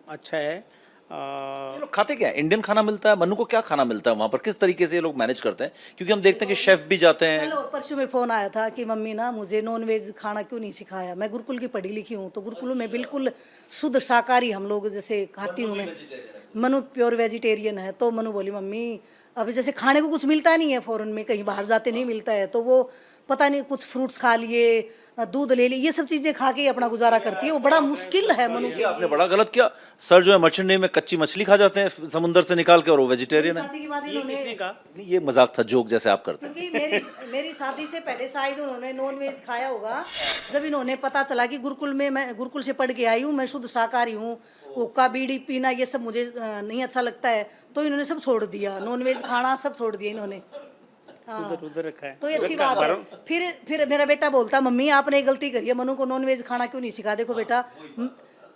अच्छा है। ये लोग खाते क्या है? इंडियन खाना मिलता है? मनु को क्या खाना मिलता है वहां पर? किस तरीके से ये लोग मैनेज करते हैं? क्योंकि हम देखते हैं कि शेफ भी जाते हैं। कल और परसों में फोन आया था कि मम्मी ना मुझे नॉन वेज खाना क्यों नहीं सिखाया। मैं गुरुकुल की पढ़ी लिखी हूँ, तो गुरुकुल में बिल्कुल शुद्ध शाकाहारी हम लोग जैसे खाती हूँ मैं। मनु प्योर वेजिटेरियन है, तो मनु बोली मम्मी अभी जैसे खाने को कुछ मिलता नहीं है फॉरेन में, कहीं बाहर जाते नहीं मिलता है, तो वो पता नहीं कुछ फ्रूट्स खा लिए, दूध ले लिए, ये सब चीजें खा के ही अपना गुजारा करती है। वो बड़ा मुश्किल है मनु के। आपने बड़ा गलत किया सर, जो है मर्चेंट नेवी में कच्ची मछली खा जाते हैं समुद्र से निकाल के, और वो वेजिटेरियन है। शादी के बाद इन्होंने, नहीं, ये मजाक था, जोक जैसे आप करते हैं। क्योंकि मेरी शादी से पहले शायद उन्होंने नॉन वेज खाया होगा। जब इन्होंने पता चला कि गुरुकुल में, मैं गुरुकुल से पढ़ के आई हूँ, मैं शुद्ध शाकाहारी हूँ, हुक्का बीड़ी पीना ये सब मुझे नहीं अच्छा लगता है, तो इन्होंने सब छोड़ दिया, नॉन वेज खाना सब छोड़ दिया इन्होंने। उधर रखा है तो ये अच्छी बात है। फिर मेरा बेटा बोलता मम्मी आपने एक गलती करी है, मनु को नॉन वेज खाना क्यों नहीं सिखा। देखो बेटा,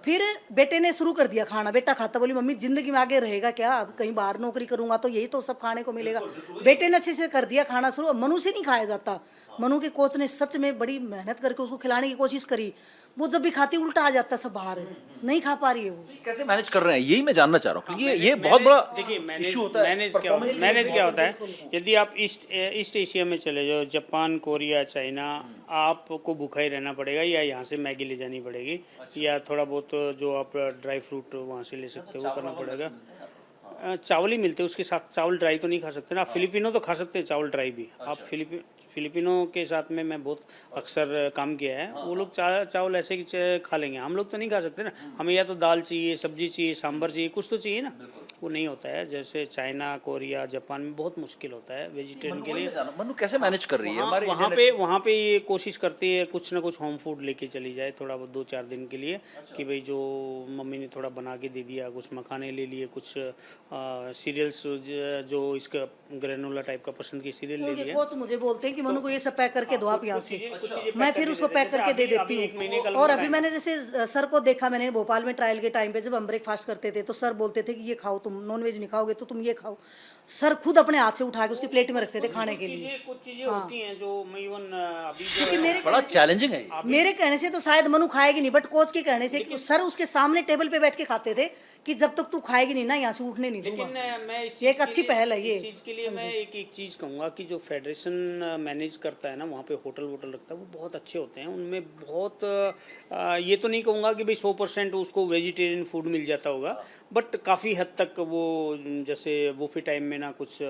फिर बेटे ने शुरू कर दिया खाना, बेटा खाता। बोली मम्मी जिंदगी में आगे रहेगा क्या, अब कहीं बाहर नौकरी करूंगा तो यही तो सब खाने को मिलेगा। बेटे ने अच्छे से कर दिया खाना शुरू। मनु से नहीं खाया जाता। मनु के कोच ने सच में बड़ी मेहनत करके उसको खिलाने की कोशिश करी, वो जब भी खाती उल्टा आ जाता सब बाहर, नहीं खा पा रही है वो। कैसे मैनेज कर रहे हैं, यही मैं जानना चाह रहा हूँ, क्योंकि ये बहुत बड़ा देखिए इशू होता है। मैनेज क्या होता है, यदि आप ईस्ट एशिया में चले जाओ, जापान, कोरिया, चाइना, आपको भूखा ही रहना पड़ेगा, या यहाँ से मैगी ले जानी पड़ेगी, या थोड़ा बहुत जो आप ड्राई फ्रूट वहाँ से ले सकते हो वो करना पड़ेगा। चावल ही मिलते हैं, उसके साथ चावल ड्राई तो नहीं खा सकते ना। आप फिलिपिनो तो खा सकते हैं चावल ड्राई भी। आप फिलिपिनो के साथ में मैं बहुत अक्सर काम किया है, वो लोग चावल ऐसे कि खा लेंगे, हम लोग तो नहीं खा सकते ना। हमें या तो दाल चाहिए, सब्जी चाहिए, सांभर चाहिए, कुछ तो चाहिए ना, वो नहीं होता है। जैसे चाइना, कोरिया, जापान में बहुत मुश्किल होता है वेजिटेरियन के लिए। मनु कैसे मैनेज कर रही है हमारी? वहाँ पे ये कोशिश करती है कुछ ना कुछ होम फूड लेके चली जाए थोड़ा बहुत 2-4 दिन के लिए, कि भाई जो मम्मी ने थोड़ा बना के दे दिया, कुछ मखाने ले लिए, कुछ सीरियल्स जो इसका ग्रेनुला टाइप का पसंद की सीरियल ले लिया। कोच मुझे बोलते हैं कि मनु को ये सब पैक करके दो आप यहाँ से, मैं फिर उसको पैक करके दे देती हूँ। और अभी मैंने जैसे सर को देखा, मैंने भोपाल में ट्रायल के टाइम पे जब हम ब्रेकफास्ट करते थे, तो सर बोलते थे कि ये खाओ, तुम नॉन वेज नहीं खाओगे तो तुम ये खाओ। सर खुद अपने हाथ से उठा के उसकी प्लेट में रखते थे खाने के लिए। कुछ चीजें होती हैं जो मैं इवन अभी क्योंकि मेरे बड़ा चैलेंजिंग है। मेरे कहने से तो शायद मनु खाएगी नहीं, बट कोच के कहने से सर उसके सामने टेबल पे बैठ के खाते थे कि जब तक तू खाएगी नहीं ना यहाँ से उठने नहीं दूंगा। मैं ये एक अच्छी पहल है। ये चीज़ के लिए मैं एक चीज़ कहूँगा कि जो फेडरेशन मैनेज करता है ना, वहाँ पे होटल वोटल रखता है, वो बहुत अच्छे होते हैं। उनमें बहुत ये तो नहीं कहूँगा कि भाई 100% उसको वेजिटेरियन फूड मिल जाता होगा, बट काफ़ी हद तक वो, जैसे बुफे टाइम में ना कुछ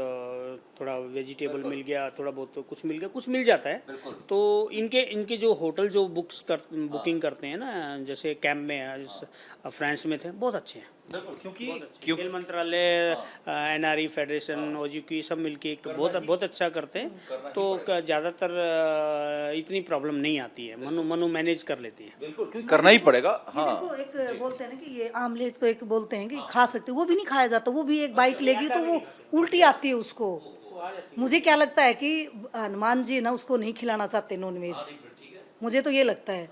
थोड़ा वेजिटेबल मिल गया, थोड़ा बहुत तो कुछ मिल गया, कुछ मिल जाता है। तो इनके जो होटल जो बुकिंग करते हैं ना, जैसे कैंप में फ्रांस में थे, बहुत अच्छे हैं। क्योंकि खेल मंत्रालय, एनआरई फेडरेशन, ओजीक्यू सब मिलके एक बहुत अच्छा करते हैं, तो ज़्यादातर इतनी प्रॉब्लम नहीं आती है। मनु मैनेज कर लेती है। बिल्कुल करना ही पड़ेगा। हाँ, देखो एक बोलते हैं ना कि ये आमलेट, तो एक बोलते हैं कि खा सकते, वो भी नहीं खाया जाता। वो भी एक बाइट लेगी तो वो उल्टी आती है उसको। मुझे क्या लगता है कि हनुमान जी ना उसको नहीं खिलाना चाहते नॉन वेज, मुझे तो ये लगता है।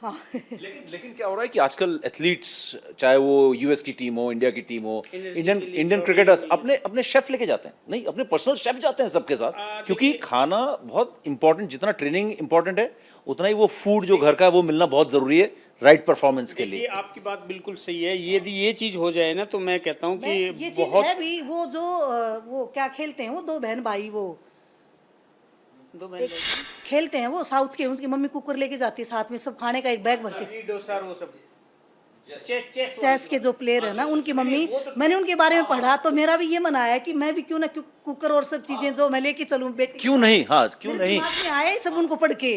हाँ लेकिन क्या हो रहा है कि आजकल एथलीट्स, चाहे वो यूएस की टीम हो, इंडिया की टीम हो, इंडियन क्रिकेटर्स अपने अपने शेफ लेके जाते हैं, नहीं अपने पर्सनल शेफ जाते हैं सबके साथ, क्योंकि खाना बहुत इंपॉर्टेंट, जितना ट्रेनिंग इंपॉर्टेंट है उतना ही वो फूड जो घर का है वो मिलना बहुत जरूरी है राइट परफॉर्मेंस के ये लिए। आपकी बात बिल्कुल सही है। यदि ये चीज हो जाए ना तो मैं कहता हूँ कि ये चीज बहुत है भी। वो जो वो क्या खेलते हैं वो दो बहन भाई, वो एक खेलते हैं वो साउथ के, उसकी मम्मी कुकर लेके जाती है साथ में, सब खाने का एक बैग भर के। इडली डोसा वो सब चेस के जो प्लेयर है ना उनकी मम्मी, मैंने उनके बारे में पढ़ा तो मेरा भी ये मन आया कि मैं भी क्यों ना कुकर और सब चीजें जो मैं लेके चलूं बेटी। क्यों नहीं, हाँ क्यों मेरे नहीं, दिमाग में आया सब उनको पढ़ के,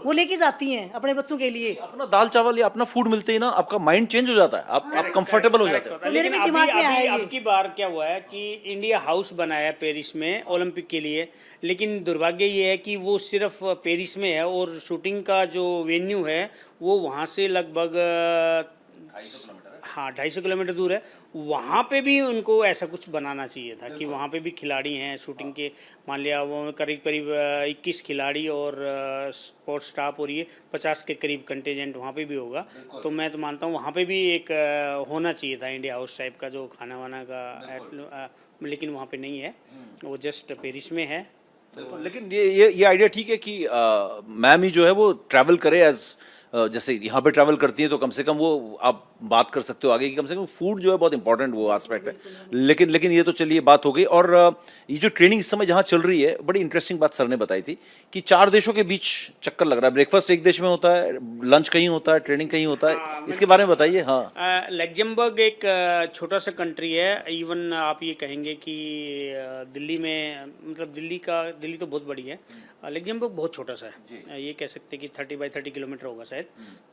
वो लेके जाती हैं अपने बच्चों के लिए। अपना दाल चावल या अपना फूड मिलते ही ना आपका माइंड चेंज हो जाता है, आप कंफर्टेबल हो जाते हैं। तो मेरे भी दिमाग में आया ये। अब की बार क्या हुआ है कि इंडिया हाउस बनाया पेरिस में ओलंपिक के लिए, लेकिन दुर्भाग्य ये है कि वो सिर्फ पेरिस में है और शूटिंग का जो वेन्यू है वो वहाँ से लगभग हाँ 250 किलोमीटर दूर है। वहाँ पे भी उनको ऐसा कुछ बनाना चाहिए था कि वहाँ पे भी खिलाड़ी हैं शूटिंग के, मान लिया वो करीब करीब 21 खिलाड़ी और स्पोर्ट स्टाफ, और ये 50 के करीब कंटेजेंट वहाँ पे भी होगा। तो मैं तो मानता हूँ वहाँ पे भी एक होना चाहिए था इंडिया हाउस टाइप का जो खाना वाना का, लेकिन वहाँ पे नहीं है, वो जस्ट पेरिस में है। लेकिन ये आइडिया ठीक है कि मैम ही जो है वो ट्रैवल करे एज, जैसे यहाँ पे ट्रैवल करती है तो कम से कम वो आप बात कर सकते हो आगे कि कम से कम फूड जो है बहुत इंपॉर्टेंट वो एस्पेक्ट है। लेकिन ये तो चलिए बात हो गई। और ये जो ट्रेनिंग इस समय जहाँ चल रही है, बड़ी इंटरेस्टिंग बात सर ने बताई थी कि 4 देशों के बीच चक्कर लग रहा है, ब्रेकफास्ट एक देश में होता है, लंच कहीं होता है, ट्रेनिंग कहीं होता है, इसके बारे में बताइए। हाँ, लग्जमबर्ग एक छोटा सा कंट्री है, इवन आप ये कहेंगे कि दिल्ली में, मतलब दिल्ली तो बहुत बड़ी है, लग्जमबर्ग बहुत छोटा सा है, ये कह सकते हैं कि 30 बाई 30 किलोमीटर होगा शायद।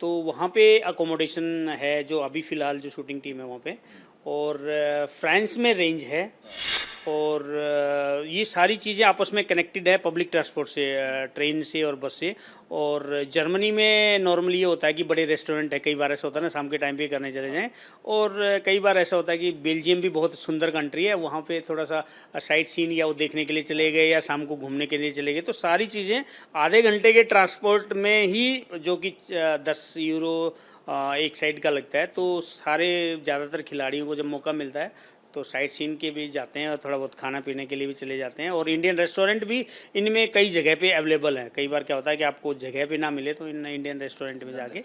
तो वहाँ पे अकोमोडेशन है जो अभी फ़िलहाल जो शूटिंग टीम है वहाँ पे, और फ्रांस में रेंज है, और ये सारी चीज़ें आपस में कनेक्टेड है पब्लिक ट्रांसपोर्ट से, ट्रेन से और बस से। और जर्मनी में नॉर्मली ये होता है कि बड़े रेस्टोरेंट है, कई बार ऐसा होता है ना शाम के टाइम पे करने चले जाएं, और कई बार ऐसा होता है कि बेल्जियम भी बहुत सुंदर कंट्री है, वहाँ पे थोड़ा सा साइट सीन या वो देखने के लिए चले गए या शाम को घूमने के लिए चले गए, तो सारी चीज़ें आधे घंटे के ट्रांसपोर्ट में ही, जो कि 10 यूरो एक साइड का लगता है। तो सारे ज़्यादातर खिलाड़ियों को जब मौका मिलता है तो साइट सीन के भी जाते हैं और थोड़ा बहुत खाना पीने के लिए भी चले जाते हैं, और इंडियन रेस्टोरेंट भी इनमें कई जगह पे अवेलेबल है। कई बार क्या होता है कि आपको जगह पे ना मिले तो इन इंडियन रेस्टोरेंट में जाके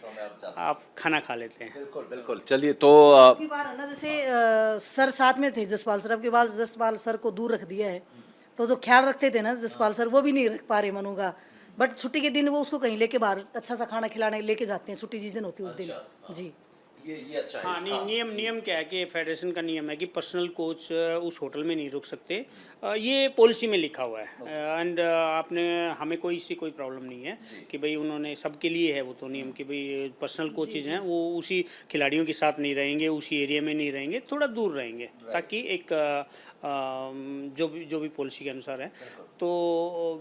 आप खाना खा लेते हैं। बिल्कुल बिल्कुल। चलिए तो की बार है ना, जैसे सर साथ में थे जसपाल सर, अब के बाद जसपाल सर को दूर रख दिया है, तो जो ख्याल रखते थे ना जसपाल सर, वो भी नहीं रख पा रहे मनु का। बट छुट्टी के दिन वो उसको कहीं लेके बाहर अच्छा सा खाना खिलाने लेके जाते हैं, छुट्टी जिस दिन होती है उस दिन। जी ये अच्छा है। हाँ, नियम क्या है कि फेडरेशन का नियम है कि पर्सनल कोच उस होटल में नहीं रुक सकते, ये पॉलिसी में लिखा हुआ है। एंड आपने हमें कोई इससे कोई प्रॉब्लम नहीं है कि भाई उन्होंने सबके लिए है वो तो नियम कि भाई पर्सनल कोचेज हैं वो उसी खिलाड़ियों के साथ नहीं रहेंगे, उसी एरिया में नहीं रहेंगे, थोड़ा दूर रहेंगे, ताकि एक जो भी पॉलिसी के अनुसार है। तो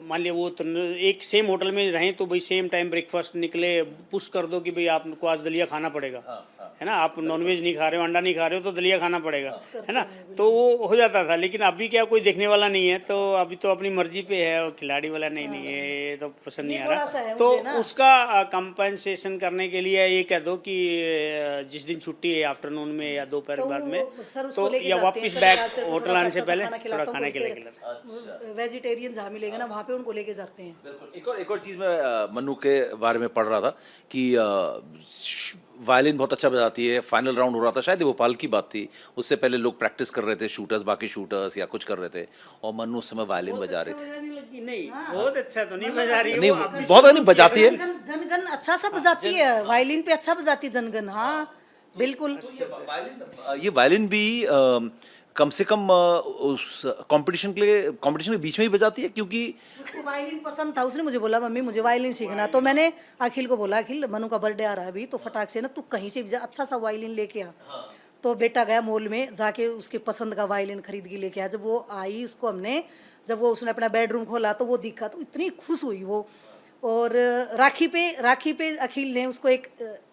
मान लिया वो तो एक सेम होटल में रहें तो भाई सेम टाइम ब्रेकफास्ट निकले, पुश कर दो कि भाई आपको आज दलिया खाना पड़ेगा, है ना, आप नॉनवेज नहीं खा रहे हो, अंडा नहीं खा रहे हो तो दलिया खाना पड़ेगा, है ना, तो वो हो जाता था। लेकिन अभी क्या, कोई देखने वाला नहीं है, तो अभी तो अपनी मर्जी पे है, और खिलाड़ी वाला नहीं है, ये तो पसंद नहीं आ रहा, तो उसका कंपनसेशन करने के लिए ये कह दो कि जिस दिन छुट्टी है आफ्टरनून में या दोपहर बाद में, तो या वापस बैक होटल आने से पहले थोड़ा खाने के लिए वेजिटेरियन जहाँ मिलेगा ना वहाँ पे उनको लेके जाते हैं। बिल्कुल। एक और चीज़ मैं मन्नू के बारे में पढ़ रहा था कि वायलिन बहुत अच्छा बजाती है, फाइनल राउंड हो रहा था, शायद ये भोपाल की बात थी, उससे पहले लोग प्रैक्टिस कर रहे थे, शूटर्स, बाकी शूटर्स या कुछ कर रहे थे, और मन्नू उस समय वायलिन बजा रही थी। नहीं, बहुत अच्छा तो नहीं बजा रही, नहीं बहुत नहीं बजाती है, जनगण अच्छा सा बजाती है, वायलिन पे अच्छा बजाती है जनगण। हाँ बिल्कुल। ये वायलिन भी कम से कम उस कंपटीशन के बीच में ही बजाती है, क्योंकि उसको वायलिन पसंद था, उसने मुझे बोला मम्मी मुझे वायलिन सीखना, तो मैंने अखिल को बोला अखिल मनु का बर्थडे आ रहा है अभी, तो फटाक से ना तू कहीं से भी जा अच्छा सा वायलिन लेके आ। तो बेटा गया मॉल में, जाके उसके पसंद का वायलिन खरीद के लेके आया। जब वो आई उसको हमने, जब वो उसने अपना बेडरूम खोला तो वो दिखा, तो इतनी खुश हुई वो। और राखी पे अखिल ने उसको एक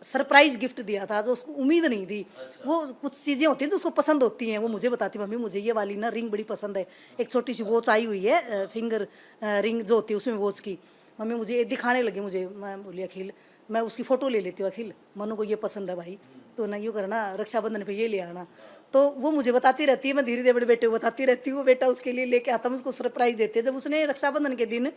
सरप्राइज गिफ्ट दिया था जो उसको उम्मीद नहीं थी। वो कुछ चीज़ें होती हैं जो उसको पसंद होती हैं, वो मुझे बताती मम्मी मुझे ये वाली ना रिंग बड़ी पसंद है, एक छोटी सी वॉच आई हुई है, फिंगर रिंग जो होती है उसमें वॉच की, मम्मी मुझे दिखाने लगे मुझे। मैं बोली अखिल मैं उसकी फ़ोटो ले लेती हूँ, अखिल मनु को ये पसंद है भाई, तो ना यूँ करना रक्षाबंधन पे ये ले आना। तो वो मुझे बताती रहती है, मैं धीरे धीरे बड़े बेटे को बताती रहती हूँ, वो बेटा उसके लिए लेके आता, हम उसको सरप्राइज़ देते हैं। जब उसने रक्षाबंधन के दिन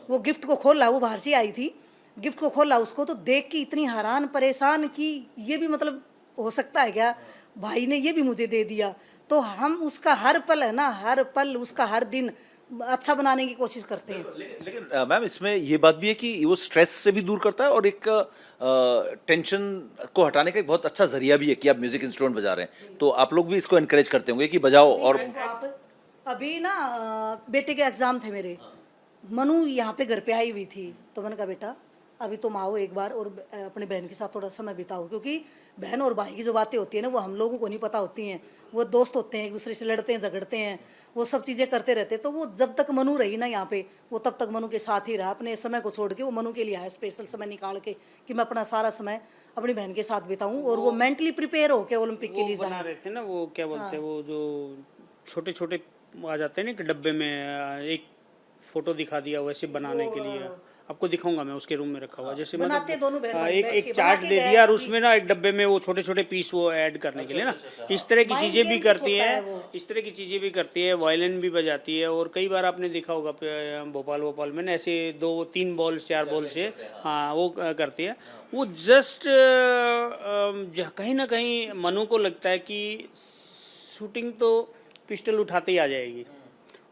वो गिफ्ट को खोला, वो बाहर से आई थी, गिफ्ट को खोला उसको तो देख के इतनी हैरान परेशान कि ये भी मतलब हो सकता है क्या, भाई ने ये भी मुझे दे दिया। तो हम उसका हर पल है ना, हर पल उसका हर दिन अच्छा बनाने की कोशिश करते हैं। लेकिन मैम इसमें ये बात भी है कि वो स्ट्रेस से भी दूर करता है और एक टेंशन को हटाने का एक बहुत अच्छा जरिया भी है कि आप म्यूजिक इंस्ट्रूमेंट बजा रहे हैं, तो आप लोग भी इसको एनकरेज करते होंगे कि बजाओ। और आप अभी ना बेटे के एग्जाम थे मेरे, मनु यहाँ पे घर पे आई हुई थी, तो मैंने कहा बेटा अभी तुम आओ एक बार और अपनी बहन के साथ थोड़ा समय बिताओ, क्योंकि बहन और भाई की जो बातें होती है ना वो हम लोगों को नहीं पता होती हैं। वो दोस्त होते हैं, एक दूसरे से लड़ते हैं, झगड़ते हैं, वो सब चीज़ें करते रहते हैं। तो वो जब तक मनु रही ना यहाँ पे, वो तब तक मनु के साथ ही रहा, अपने समय को छोड़ के वो मनु के लिए आया स्पेशल समय निकाल के कि मैं अपना सारा समय अपनी बहन के साथ बिताऊं और वो मेंटली प्रिपेयर हो के ओलंपिक के लिए बना जाए। रहे थे ना वो क्या बोलते हैं वो जो छोटे छोटे आ जाते हैं ना कि डब्बे में एक फोटो दिखा दिया वैसे बनाने के लिए, आपको दिखाऊंगा मैं, उसके रूम में रखा हुआ जैसे बनाते दोनों बहन भाई एक बैठ एक के, चार्ट बना दे के दिया और गए उसमें ना एक डब्बे में वो छोटे छोटे पीस वो ऐड करने के लिए ना, इस तरह की चीजें भी करती होता है है, वो। इस तरह की चीजें भी करती है, वायलिन भी बजाती है। और कई बार आपने देखा होगा भोपाल में ना ऐसे 2-3 बॉल्स 4 बॉल से, हाँ वो करती है। वो जस्ट कहीं ना कहीं मनु को लगता है कि शूटिंग तो पिस्टल उठाते ही आ जाएगी,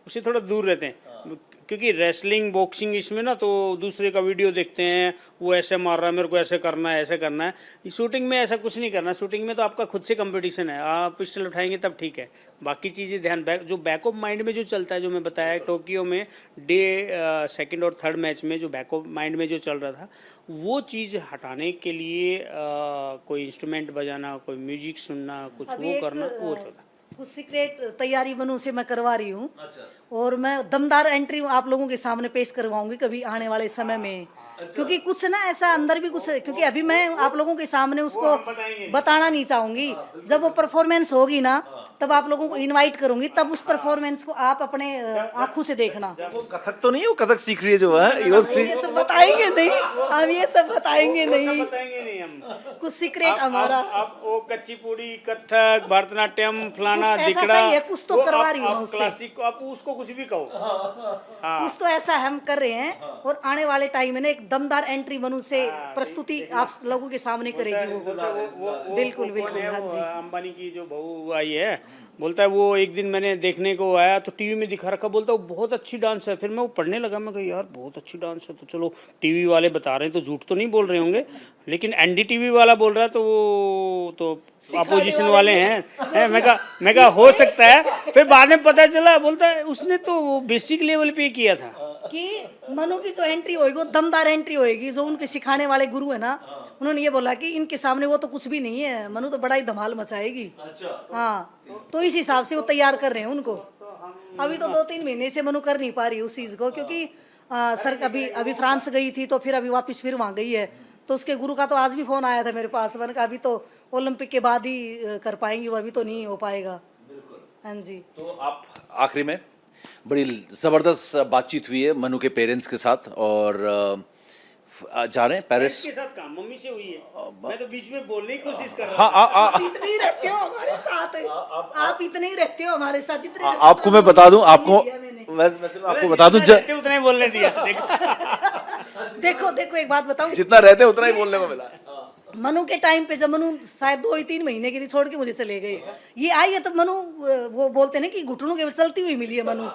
उससे थोड़ा दूर रहते हैं, क्योंकि रेसलिंग बॉक्सिंग इसमें ना तो दूसरे का वीडियो देखते हैं, वो ऐसे मार रहा है, मेरे को ऐसे करना है, ऐसे करना है। शूटिंग में ऐसा कुछ नहीं करना, शूटिंग में तो आपका खुद से कंपटीशन है, आप पिस्टल उठाएंगे तब ठीक है, बाकी चीज़ें ध्यान जो बैक ऑफ माइंड में जो चलता है, जो मैं बताया टोक्यो में डे 2nd और 3rd मैच में जो बैक ऑफ माइंड में जो चल रहा था, वो चीज़ हटाने के लिए कोई इंस्ट्रूमेंट बजाना, कोई म्यूजिक सुनना, कुछ वो करना, वो चलता। कुछ सीक्रेट तैयारी मनु से मैं करवा रही हूँ। और मैं दमदार एंट्री आप लोगों के सामने पेश करवाऊंगी कभी आने वाले समय में। क्योंकि कुछ ना ऐसा अंदर भी कुछ, क्योंकि अभी मैं आप लोगों के सामने उसको बताना नहीं चाहूंगी, जब वो परफॉर्मेंस होगी ना तब आप लोगों को इनवाइट करूंगी, तब उस परफॉर्मेंस को आप अपने आंखों से देखना। वो कथक तो नहीं है, वो कथक सीख रही है जो है ये सब बताएंगे नहीं हम, ये सब बताएंगे नहीं, बताएंगे नहीं हम, कुछ सीक्रेट हमारा। आप वो कच्ची पूड़ी, कथक, भरतनाट्यम, फलाना कुछ ऐसा दिकड़ा, सही है, कुछ तो वो करवा आप- रही हूँ मैं आप उससे। क्लासिक, आप उसको कुछ भी कहो। कुछ तो ऐसा हम कर रहे हैं और आने वाले टाइम में ना एक दमदार एंट्री मनु से प्रस्तुति आप लोगों के सामने करेगी वो। बिल्कुल बिल्कुल, हाँ जी। अंबानी की जो बहू आई है, बोलता है वो एक दिन मैंने देखने को आया तो टीवी में दिखा रखा, बोलता है वो बहुत अच्छी डांस है। फिर मैं वो पढ़ने लगा, मैं कहा यार बहुत अच्छी डांस है, तो चलो टीवी वाले बता रहे हैं तो झूठ तो नहीं बोल रहे होंगे, लेकिन एनडीटीवी वाला बोल रहा है तो वो तो अपोजिशन वाले हैं। मैं कहा हो सकता है। फिर बाद में पता चला, बोलता है उसने तो वो बेसिक लेवल पे किया था कि मनु की जो एंट्री होगी वो दमदार एंट्री होगी। जो उनके सिखाने वाले गुरु है ना, उन्होंने ये बोला कि इनके सामने वो तो कुछ भी नहीं है, मनु तो बड़ा ही धमाल मचाएगी। हाँ, तो इस हिसाब से वो तैयार कर रहे हैं उनको। अभी तो 2-3 महीने से मनु कर नहीं पा रही उस चीज़ को, क्योंकि सर अभी फ्रांस गई थी तो फिर अभी वापस फिर वहाँ गई है, तो उसके गुरु का तो आज भी फोन आया था मेरे पास। मैंने कहा अभी तो ओलंपिक के बाद ही कर पाएंगी वो, अभी तो नहीं हो पाएगा। हाँ जी। तो आप आखिरी में बड़ी ज़बरदस्त बातचीत हुई है मनु के पेरेंट्स के साथ और जा रहे हैं पेरिस के साथ काम मम्मी से हुई है। मैं तो बीच में बोलने की कोशिश कर रहा हाँ आप इतने ही रहते हो हमारे साथ, आप इतने ही रहते हो हमारे साथ जितने आपको मैं बता दूं, आपको वैसे मैं आपको बता दूं, उतना ही बोलने दिया। देखो देखो एक बात बताऊं, जितना रहते उतना ही बोलने को मिला। मनु के टाइम पे जब मनु शायद 2-3 महीने के लिए छोड़ के मुझे चले गए, ये आई है तब मनु वो बोलते ना कि घुटनों के चलती हुई मिली है मनु।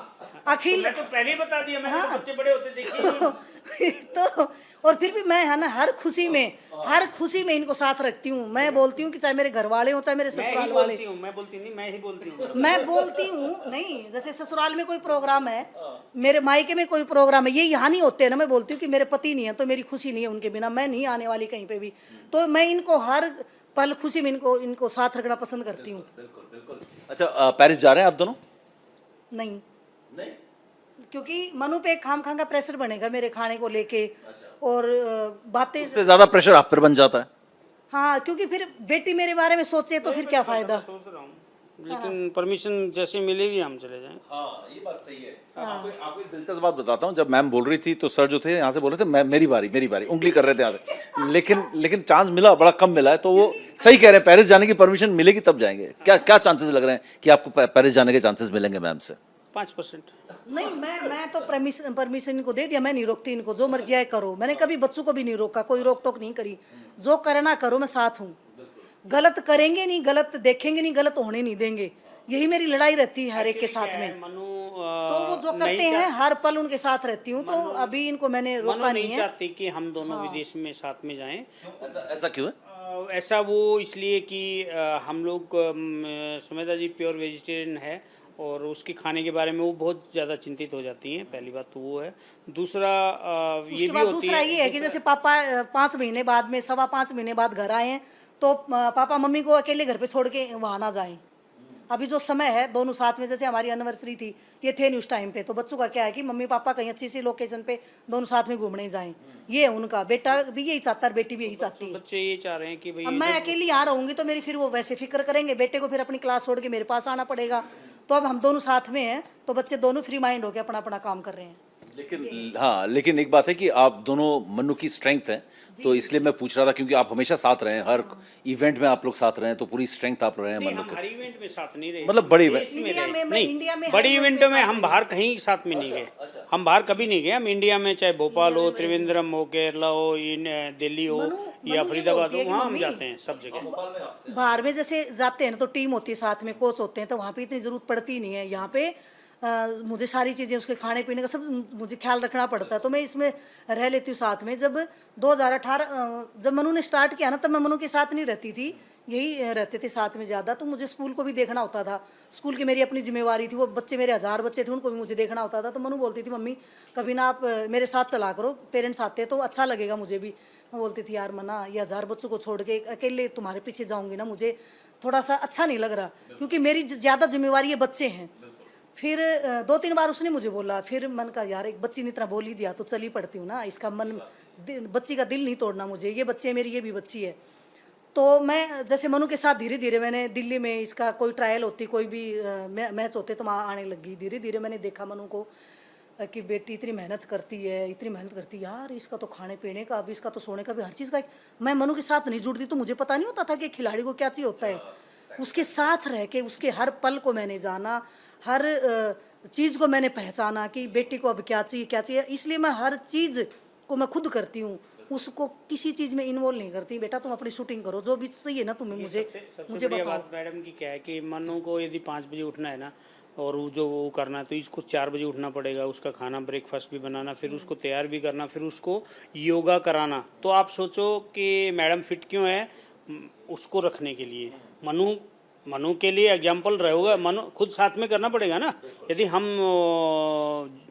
अखिल मैं तो पहले ही बता दिया, मैंने तो बच्चे बड़े होते देखे। तो और फिर भी मैं है ना हर खुशी में इनको साथ रखती हूँ। मैं बोलती हूँ कि चाहे मेरे घर वाले हो चाहे मेरे ससुराल वाले, मैं बोलती नहीं, मैं ही बोलती हूँ। मैं बोलती हूँ नहीं, जैसे ससुराल में कोई प्रोग्राम है, मेरे मायके में कोई प्रोग्राम है, ये यहाँ नहीं होते हैं ना, मैं बोलती हूँ कि मेरे पति नहीं है तो मेरी खुशी नहीं है उनके बिना, मैं नहीं आने वाली कहीं पे भी। तो मैं इनको हर पल खुशी में इनको साथ रखना पसंद करती हूँ। अच्छा, पेरिस जा रहे हैं आप दोनों? नहीं, क्योंकि मनु पे खाम खां का प्रेशर बनेगा मेरे खाने को लेके, और बातें उससे ज्यादा प्रेशर आप पर बन जाता है। हाँ, क्योंकि फिर बेटी मेरे बारे में सोचे तो फिर क्या फायदा। सोच रहा हूँ लेकिन परमिशन जैसे मिलेगी हम चले जाएंगे। हाँ ये बात सही है। आपको एक दिलचस्प बात बताता हूँ, जब मैम बोल रही थी तो सर जो थे यहाँ से बोल रहे थे मैं मेरी बारी उंगली कर रहे थे यहाँ से, लेकिन चांस मिला, बड़ा कम मिला है। तो वो सही कह रहे हैं, पेरिस जाने की परमिशन मिलेगी तब जाएंगे। क्या क्या चांसेस लग रहे हैं कि आपको पेरिस जाने के चांसेस मिलेंगे मैम से? 5%। नहीं, मैं तो परमिशन इनको दे दिया, मैं नहीं रोकती इनको, जो मर्जी आए करो। मैंने कभी बच्चों को भी नहीं रोका, कोई रोक टोक नहीं करी। जो करना करो, मैं साथ हूँ। गलत करेंगे नहीं, गलत देखेंगे नहीं, गलत होने नहीं देंगे। यही मेरी लड़ाई रहती है हर एक के साथ में। मनु तो वो जो करते हैं हर पल उनके साथ रहती हूँ। तो अभी इनको मैंने रोका नहीं है। चाहती कि हम दोनों विदेश में साथ में जाएं। ऐसा क्यों है? ऐसा वो इसलिए कि हम लोग सुमेधा जी प्योर वेजिटेरियन है और उसके खाने के बारे में वो बहुत ज़्यादा चिंतित हो जाती हैं। पहली बात तो वो है। दूसरा ये भी होती दूसरा ये है कि जैसे पापा 5 महीने बाद में 5.25 महीने बाद घर आए हैं, तो पापा मम्मी को अकेले घर पे छोड़ के वहाँ ना जाएं। अभी जो समय है दोनों साथ में, जैसे हमारी एनिवर्सरी थी, ये थे नहीं उस टाइम पे, तो बच्चों का क्या है कि मम्मी पापा कहीं अच्छी सी लोकेशन पे दोनों साथ में घूमने जाएं। ये है उनका। बेटा भी यही चाहता है, बेटी भी यही चाहती है। बच्चे ये चाह रहे हैं कि भाई अब मैं अकेली यहाँ रहूंगी तो मेरी फिर वो वैसे फिक्र करेंगे, बेटे को फिर अपनी क्लास छोड़ के मेरे पास आना पड़ेगा। तो अब हम दोनों साथ में हैं, तो बच्चे दोनों फ्री माइंड होकर अपना अपना काम कर रहे हैं। लेकिन एक बात है कि आप दोनों मन्नू की स्ट्रेंथ हैं, तो इसलिए मैं पूछ रहा था, क्योंकि आप हमेशा साथ रहे हैं, हर इवेंट में आप लोग साथ रहे हैं, तो पूरी स्ट्रेंथ आप रहे हैं मन्नू हम के। हर इवेंट में साथ नहीं रहे, मतलब बड़े इवेंट इंडिया में नहीं, बड़ी इवेंटों में हम बाहर कहीं साथ में नहीं गए। हम बाहर कभी नहीं गए। हम इंडिया में चाहे भोपाल हो, त्रिवेंद्रम हो, केरला हो, दिल्ली हो या फरीदाबाद हो, वहाँ हम जाते हैं सब जगह। बाहर में जैसे जाते हैं ना, तो टीम होती है साथ में, कोच होते हैं, तो वहाँ पे इतनी जरूरत पड़ती नहीं है। यहाँ पे मुझे सारी चीज़ें, उसके खाने पीने का सब मुझे ख्याल रखना पड़ता है, तो मैं इसमें रह लेती हूँ साथ में। जब 2018 जब मनु ने स्टार्ट किया ना, तब मैं मनु के साथ नहीं रहती थी, यही रहते थे साथ में ज़्यादा। तो मुझे स्कूल को भी देखना होता था, स्कूल की मेरी अपनी जिम्मेवारी थी। वो बच्चे मेरे 1000 बच्चे थे, उनको भी मुझे देखना होता था। तो मनु बोलती थी मम्मी कभी ना आप मेरे साथ चला करो, पेरेंट्स आते हैं तो अच्छा लगेगा मुझे भी। मैं बोलती थी यार मना, ये 1000 बच्चों को छोड़ के अकेले तुम्हारे पीछे जाऊँगी ना, मुझे थोड़ा सा अच्छा नहीं लग रहा, क्योंकि मेरी ज़्यादा जिम्मेवारी ये बच्चे हैं। फिर 2-3 बार उसने मुझे बोला, फिर मन का यार एक बच्ची ने इतना बोल ही दिया तो चली पड़ती हूँ ना, इसका मन बच्ची का दिल नहीं तोड़ना मुझे। ये बच्चे मेरी, ये भी बच्ची है। तो मैं जैसे मनु के साथ धीरे धीरे मैंने दिल्ली में इसका कोई ट्रायल होती, कोई भी मैच होते, तो वहाँ आने लगी। धीरे धीरे मैंने देखा मनु को कि बेटी इतनी मेहनत करती है, इतनी मेहनत करती है यार, इसका तो खाने पीने का भी, इसका तो सोने का भी, हर चीज़ का। मैं मनु के साथ नहीं जुड़ती तो मुझे पता नहीं होता था कि खिलाड़ी को क्या चाहिए होता है। उसके साथ रह के उसके हर पल को मैंने जाना, हर चीज़ को मैंने पहचाना कि बेटी को अब क्या चाहिए क्या चाहिए। इसलिए मैं हर चीज़ को मैं खुद करती हूँ, उसको किसी चीज़ में इन्वॉल्व नहीं करती। बेटा तुम अपनी शूटिंग करो, जो भी सही है ना तुम्हें मुझे बताओ। मैडम की क्या है कि मनु को यदि 5 बजे उठना है ना, और वो जो वो करना है, तो इसको 4 बजे उठना पड़ेगा। उसका खाना ब्रेकफास्ट भी बनाना, फिर उसको तैयार भी करना, फिर उसको योगा कराना। तो आप सोचो कि मैडम फिट क्यों है, उसको रखने के लिए। मनु के लिए एग्जाम्पल रहेगा। मनु खुद साथ में करना पड़ेगा ना। यदि हम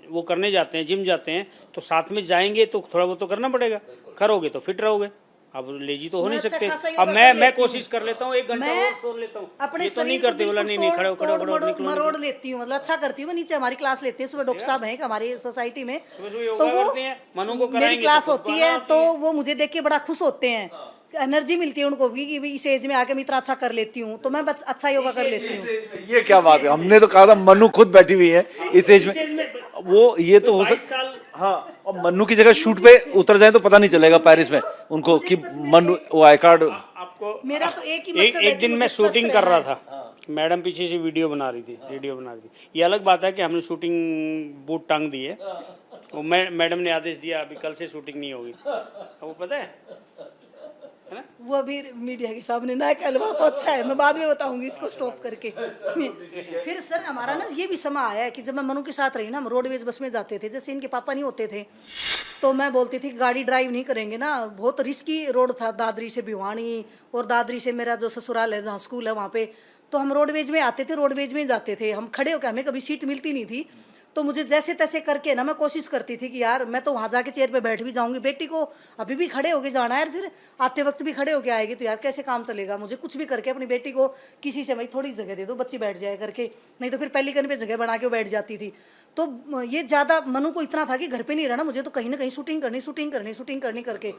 वो करने जाते हैं, जिम जाते हैं, तो साथ में जाएंगे तो थोड़ा बहुत तो करना पड़ेगा। करोगे तो फिट रहोगे। अब लेजी तो हो नहीं सकते। अब मैं कोशिश कर लेता हूँ, 1 घंटा और सो लेता हूँ। अपने तो नहीं करते, बोला नहीं खड़े मरोड़ लेती हूँ, मतलब अच्छा करती हूँ मैं। नीचे हमारी क्लास लेते हैं, सुबह डॉक्टर साहब हैं हमारी सोसाइटी में, तो वो मनु को मेरी क्लास होती है, तो वो मुझे देख के बड़ा खुश होते हैं। एनर्जी मिलती है उनको भी कि इस एज में आके मैं इतना अच्छा कर लेती हूँ, तो मैं अच्छा योगा कर लेती हूँ। ये क्या बात है, हमने तो कहा था मन्नू खुद बैठी हुई है इस एज में। वो ये तो हो सकता, हाँ, और मन्नू की जगह शूट पे उतर जाए तो पता नहीं चलेगा पेरिस में उनको कि मन्नू वो आई कार्ड। आपको मेरा तो एक ही मकसद है एक दिन मैं शूटिंग कर रहा था, मैडम पीछे से वीडियो बना रही थी। ये अलग बात है कि हमने शूटिंग बूट टांग दी है, वो मैडम ने आदेश दिया अभी कल से शूटिंग नहीं होगी। वो पता है ना? वो अभी मीडिया के सामने ना कहलवा तो अच्छा है, मैं बाद में बताऊंगी इसको स्टॉप करके। फिर सर हमारा ना ये भी समय आया है कि जब मैं मनु के साथ रही ना, हम रोडवेज बस में जाते थे। जैसे इनके पापा नहीं होते थे तो मैं बोलती थी गाड़ी ड्राइव नहीं करेंगे ना, बहुत रिस्की रोड था, दादरी से भिवानी और दादरी से मेरा जो ससुराल है जहाँ स्कूल है वहाँ पे। तो हम रोडवेज में आते थे, रोडवेज में जाते थे। हम खड़े होकर, हमें कभी सीट मिलती नहीं थी, तो मुझे जैसे तैसे करके ना मैं कोशिश करती थी कि यार मैं तो वहाँ जाके चेयर पे बैठ भी जाऊंगी, बेटी को अभी भी खड़े होके जाना है यार, फिर आते वक्त भी खड़े होके आएगी, तो यार कैसे काम चलेगा। मुझे कुछ भी करके अपनी बेटी को किसी से भाई थोड़ी जगह दे दो, बच्ची बैठ जाए करके, नहीं तो फिर पेलिकन पे जगह बना के बैठ जाती थी। तो ये ज़्यादा मनु को इतना था कि घर पर नहीं रहना, मुझे तो कहीं ना कहीं शूटिंग करनी करके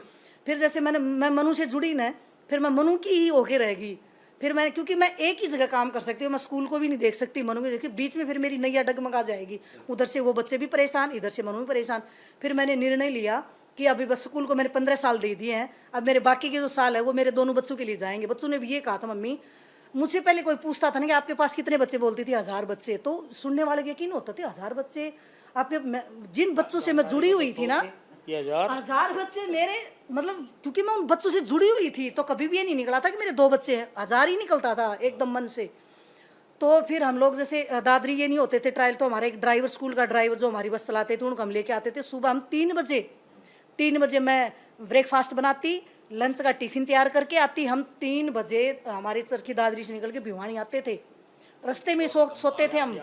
फिर जैसे मैं मनु से जुड़ी ना, फिर मैं मनु की ही होके रहेगी। फिर मैंने, क्योंकि मैं एक ही जगह काम कर सकती हूँ, मैं स्कूल को भी नहीं देख सकती, मनु को देखी, बीच में फिर मेरी नैया डगमगा जाएगी, उधर से वो बच्चे भी परेशान, इधर से मनु भी परेशान। फिर मैंने निर्णय लिया कि अभी बस स्कूल को मैंने 15 साल दे दिए हैं, अब मेरे बाकी के जो साल है वो मेरे दोनों बच्चों के लिए जाएंगे। बच्चों ने भी ये कहा था, मम्मी मुझसे पहले कोई पूछता था ना कि आपके पास कितने बच्चे, बोलती थी 1000 बच्चे, तो सुनने वाले को यकीन होता थे 1000 बच्चे आपके। जिन बच्चों से मैं जुड़ी हुई थी ना, ये 1000 बच्चे मेरे, मतलब क्योंकि मैं उन बच्चों से जुड़ी हुई थी तो कभी भी ये नहीं निकला था कि मेरे 2 बच्चे हैं, 1000 ही निकलता था एकदम मन से। तो फिर हम लोग जैसे दादरी ये नहीं होते थे ट्रायल, तो हमारे एक ड्राइवर, स्कूल का ड्राइवर जो हमारी बस चलाते थे, उनको हम लेके आते थे। सुबह हम 3 बजे मैं ब्रेकफास्ट बनाती, लंच का टिफिन तैयार करके आती। हम 3 बजे हमारे चरखी दादरी से निकल के भिवानी आते थे, रास्ते में सोते थे हम।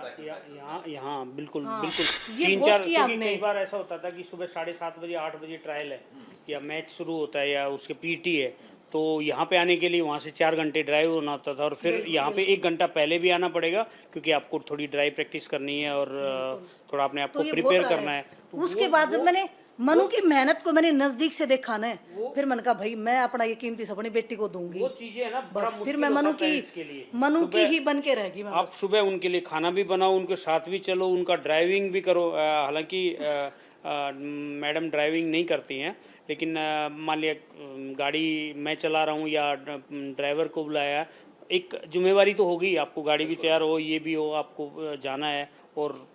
यहाँ बिल्कुल हाँ, बिल्कुल ये 3-4, बहुत किया क्योंकि हमने। कई बार ऐसा होता था कि सुबह 7:30 बजे 8 बजे ट्रायल है या मैच शुरू होता है या उसके पीटी है, तो यहाँ पे आने के लिए वहाँ से 4 घंटे ड्राइव होना होता था, और फिर यहाँ पे 1 घंटा पहले भी आना पड़ेगा क्योंकि आपको थोड़ी ड्राइव प्रैक्टिस करनी है और थोड़ा अपने आप तो को ये प्रिपेयर बहुत रहा करना है। तो उसके बाद जब मैंने मनु की मेहनत को मैंने नजदीक से देखा ना, फिर मैंने कहा भाई मैं अपना ये कीमती अपनी बेटी को दूंगी। वो चीजें है ना, बड़ा बस फिर मुश्किल मैं होता मनु है की parents के लिए। मनु की सुबह ही बन के रहेगी मैं आप बस। सुबह उनके लिए खाना भी बनाओ, उनके साथ भी चलो, उनका ड्राइविंग भी करो। हालांकि मैडम ड्राइविंग नहीं करती हैं, लेकिन मान लिया गाड़ी मैं चला रहा हूँ या ड्राइवर को बुलाया, एक जिम्मेवारी तो होगी, आपको गाड़ी भी तैयार हो, ये भी हो, आपको जाना है। और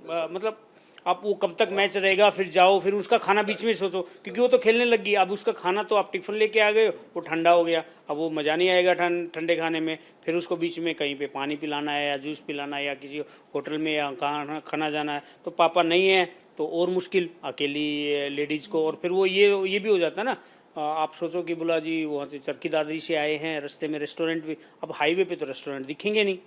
मतलब आप वो कब तक मैच रहेगा, फिर जाओ, फिर उसका खाना बीच में सोचो, क्योंकि वो तो खेलने लग गई, अब उसका खाना तो आप टिफ़िन लेके आ गए, वो ठंडा हो गया, अब वो मज़ा नहीं आएगा ठंडे खाने में। फिर उसको बीच में कहीं पे पानी पिलाना है या जूस पिलाना है या किसी होटल में या कहाँ खाना जाना है, तो पापा नहीं है तो और मुश्किल अकेली लेडीज़ को। और फिर वो ये भी हो जाता है ना, आप सोचो कि बोला जी वहाँ से चरखी दादरी से आए हैं, रास्ते में रेस्टोरेंट भी, अब हाईवे पे तो रेस्टोरेंट दिखेंगे नहीं।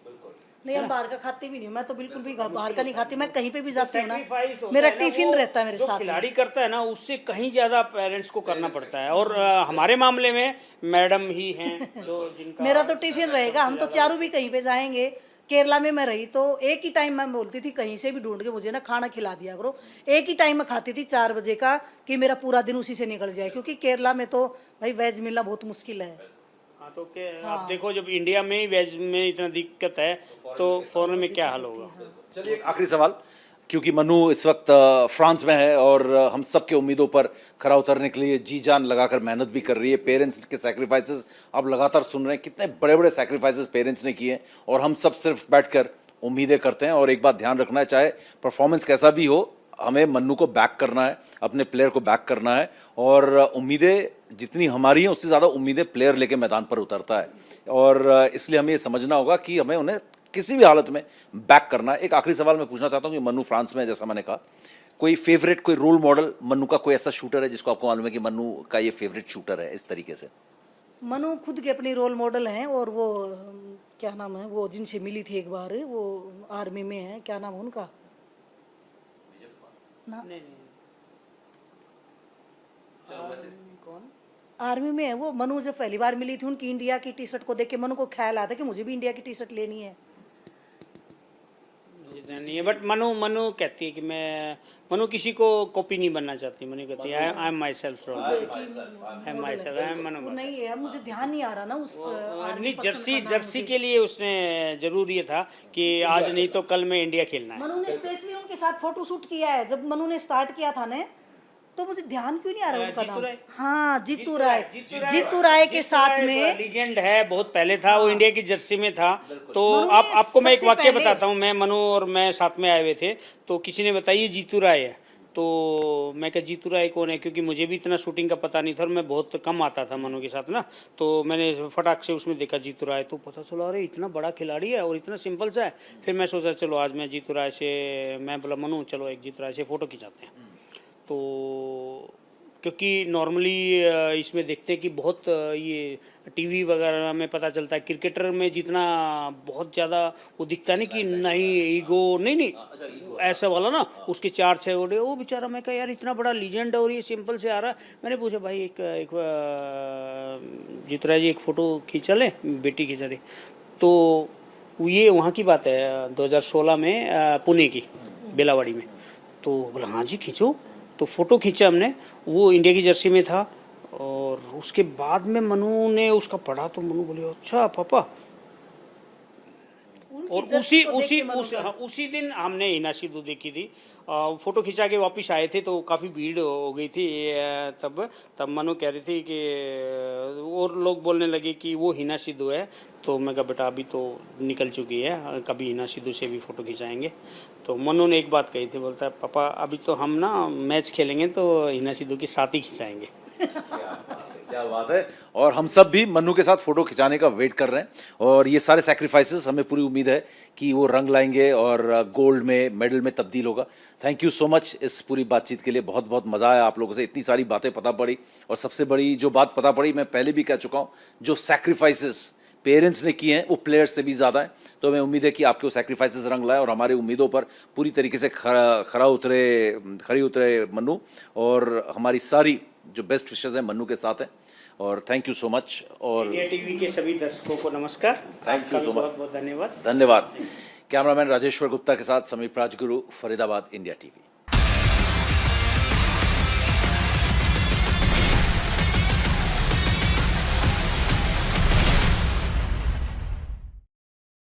नहीं, हम बाहर का खाते भी नहीं, मैं तो बिल्कुल भी बाहर का नहीं खाती, मैं कहीं पे भी जाती हूँ ना Sacrifice होता मेरा है ना, टिफिन वो रहता है मेरे जो साथ में। खिलाड़ी करता है ना, उससे कहीं ज्यादा पेरेंट्स को करना पड़ता है। और हमारे मामले में मैडम ही हैं जो जिनका मेरा तो टिफिन रहेगा, हम तो चारों भी कहीं पे जाएंगे। केरला में मैं रही तो एक ही टाइम मैं बोलती थी कहीं से भी ढूंढ के मुझे ना खाना खिला दिया करो, एक ही टाइम मैं खाती थी 4 बजे का, कि मेरा पूरा दिन उसी से निकल जाए, क्योंकि केरला में तो भाई वेज मिलना बहुत मुश्किल है। हाँ, तो आप देखो जब इंडिया में ही वेज में इतना दिक्कत है तो फॉरेन में क्या हाल होगा। चलिए एक आखिरी सवाल, क्योंकि मनु इस वक्त फ्रांस में है और हम सब के उम्मीदों पर खरा उतरने के लिए जी जान लगाकर मेहनत भी कर रही है। पेरेंट्स के सैक्रिफाइसेस आप लगातार सुन रहे हैं, कितने बड़े बड़े सैक्रिफाइसेस पेरेंट्स ने किए, और हम सब सिर्फ बैठकर उम्मीदें करते हैं। और एक बात ध्यान रखना है, चाहे परफॉर्मेंस कैसा भी हो, हमें मन्नू को बैक करना है, अपने प्लेयर को बैक करना है, और उम्मीदें जितनी हमारी हैं उससे ज़्यादा उम्मीदें प्लेयर लेके मैदान पर उतरता है, और इसलिए हमें ये समझना होगा कि हमें उन्हें किसी भी हालत में बैक करना है। एक आखिरी सवाल मैं पूछना चाहता हूँ कि मन्नू फ्रांस में है, जैसा मैंने कहा, कोई फेवरेट, कोई रोल मॉडल मन्नू का, कोई ऐसा शूटर है जिसको आपको मालूम है कि मन्नू का ये फेवरेट शूटर है इस तरीके से? मनु खुद के अपने रोल मॉडल हैं, और वो क्या नाम है, वो जिनसे मिली थी एक बार, वो आर्मी में है, क्या नाम है उनका ना, कौन आर्मी में है वो। मनु जब पहली बार मिली थी, उनकी इंडिया की टी शर्ट को देख के मनु को ख्याल आया था कि मुझे भी इंडिया की टी शर्ट लेनी है। नहीं है, बट मनु कहती है कि मनु किसी को कॉपी नहीं बनना चाहती। मनु कहती है I am my self, I am my self, I am Manu. वो नहीं है, मुझे ध्यान नहीं आ रहा ना उस नहीं, जर्सी के लिए उसने जरूर ये था कि आज नहीं तो कल में इंडिया खेलना है। मनु ने स्पेशली उनके साथ फोटो शूट किया है। जब मनु ने स्टार्ट किया था ना, तो मुझे ध्यान क्यों नहीं आ रहा उनका नाम। हाँ, जीतू राय के साथ में लीजेंड है, बहुत पहले था वो, इंडिया की जर्सी में था। तो आपको मैं एक वाक्य बताता हूँ, मैं मनु और मैं साथ में आए हुए थे, तो किसी ने बताया ये जीतू राय है, तो मैं कहा जीतू राय कौन है, क्योंकि मुझे भी इतना शूटिंग का पता नहीं था और मैं बहुत कम आता था मनु के साथ ना। तो मैंने फटाक से उसमें देखा जीतू राय, तो पता चला अरे इतना बड़ा खिलाड़ी है और इतना सिंपल सा है। फिर मैं सोचा चलो आज मैं जीतू राय से, मैं बोला मनु चलो एक जीतू राय से फ़ोटो खिंचाते हैं। तो क्योंकि नॉर्मली इसमें देखते हैं कि बहुत ये टीवी वगैरह में पता चलता है, क्रिकेटर में जितना बहुत ज़्यादा वो दिखता नहीं कि नहीं ईगो, नहीं ऐसा वाला ना, उसके 4-6 गोडे, वो बेचारा। मैं कहा यार इतना बड़ा लीजेंड है और ये सिंपल से आ रहा है। मैंने पूछा भाई एक जीतराज जी एक फ़ोटो खींचा ले, बेटी खींचा रही। तो ये वहाँ की बात है 2016 में पुणे की बेलावाड़ी में। तो बोला हाँ जी खींचो, तो फ़ोटो खींचा हमने, वो इंडिया की जर्सी में था और उसके बाद में मनु ने उसका पढ़ा तो मनु बोले अच्छा पापा। और उसी दिन हमने हिना सिद्धू देखी थी। फोटो खिंचा के वापस आए थे तो काफ़ी भीड़ हो गई थी। तब मनु कह रही थी कि और लोग बोलने लगे कि वो हिना सिद्धू है। तो मैं कहा बेटा अभी तो निकल चुकी है, कभी हिना सिद्धू से भी फ़ोटो खिंचाएंगे। तो मनु ने एक बात कही थी, बोलता है पापा अभी तो हम ना मैच खेलेंगे तो हिना सिद्धू के साथ ही खिंचाएंगे। क्या बात है। और हम सब भी मन्नू के साथ फोटो खिंचाने का वेट कर रहे हैं और ये सारे सैक्रिफाइसेस हमें पूरी उम्मीद है कि वो रंग लाएंगे और गोल्ड में मेडल में तब्दील होगा। थैंक यू सो मच इस पूरी बातचीत के लिए। बहुत बहुत मज़ा आया आप लोगों से, इतनी सारी बातें पता पड़ी। और सबसे बड़ी जो बात पता पड़ी, मैं पहले भी कह चुका हूँ, जो सैक्रिफाइसेस पेरेंट्स ने किए हैं वो प्लेयर्स से भी ज़्यादा है। तो हमें उम्मीद है कि आपके वो सैक्रिफाइसेस रंग लाए और हमारी उम्मीदों पर पूरी तरीके से खरी उतरे मन्नू। और हमारी सारी जो बेस्ट विशेज़ हैं मन्नू के साथ हैं। और थैंक यू सो मच। और इंडिया टीवी के सभी दर्शकों को नमस्कार। थैंक यू सो मच, बहुत बहुत धन्यवाद। धन्यवाद। कैमरामैन राजेश्वर गुप्ता के साथ समीप राजगुरु, फरीदाबाद, इंडिया टीवी।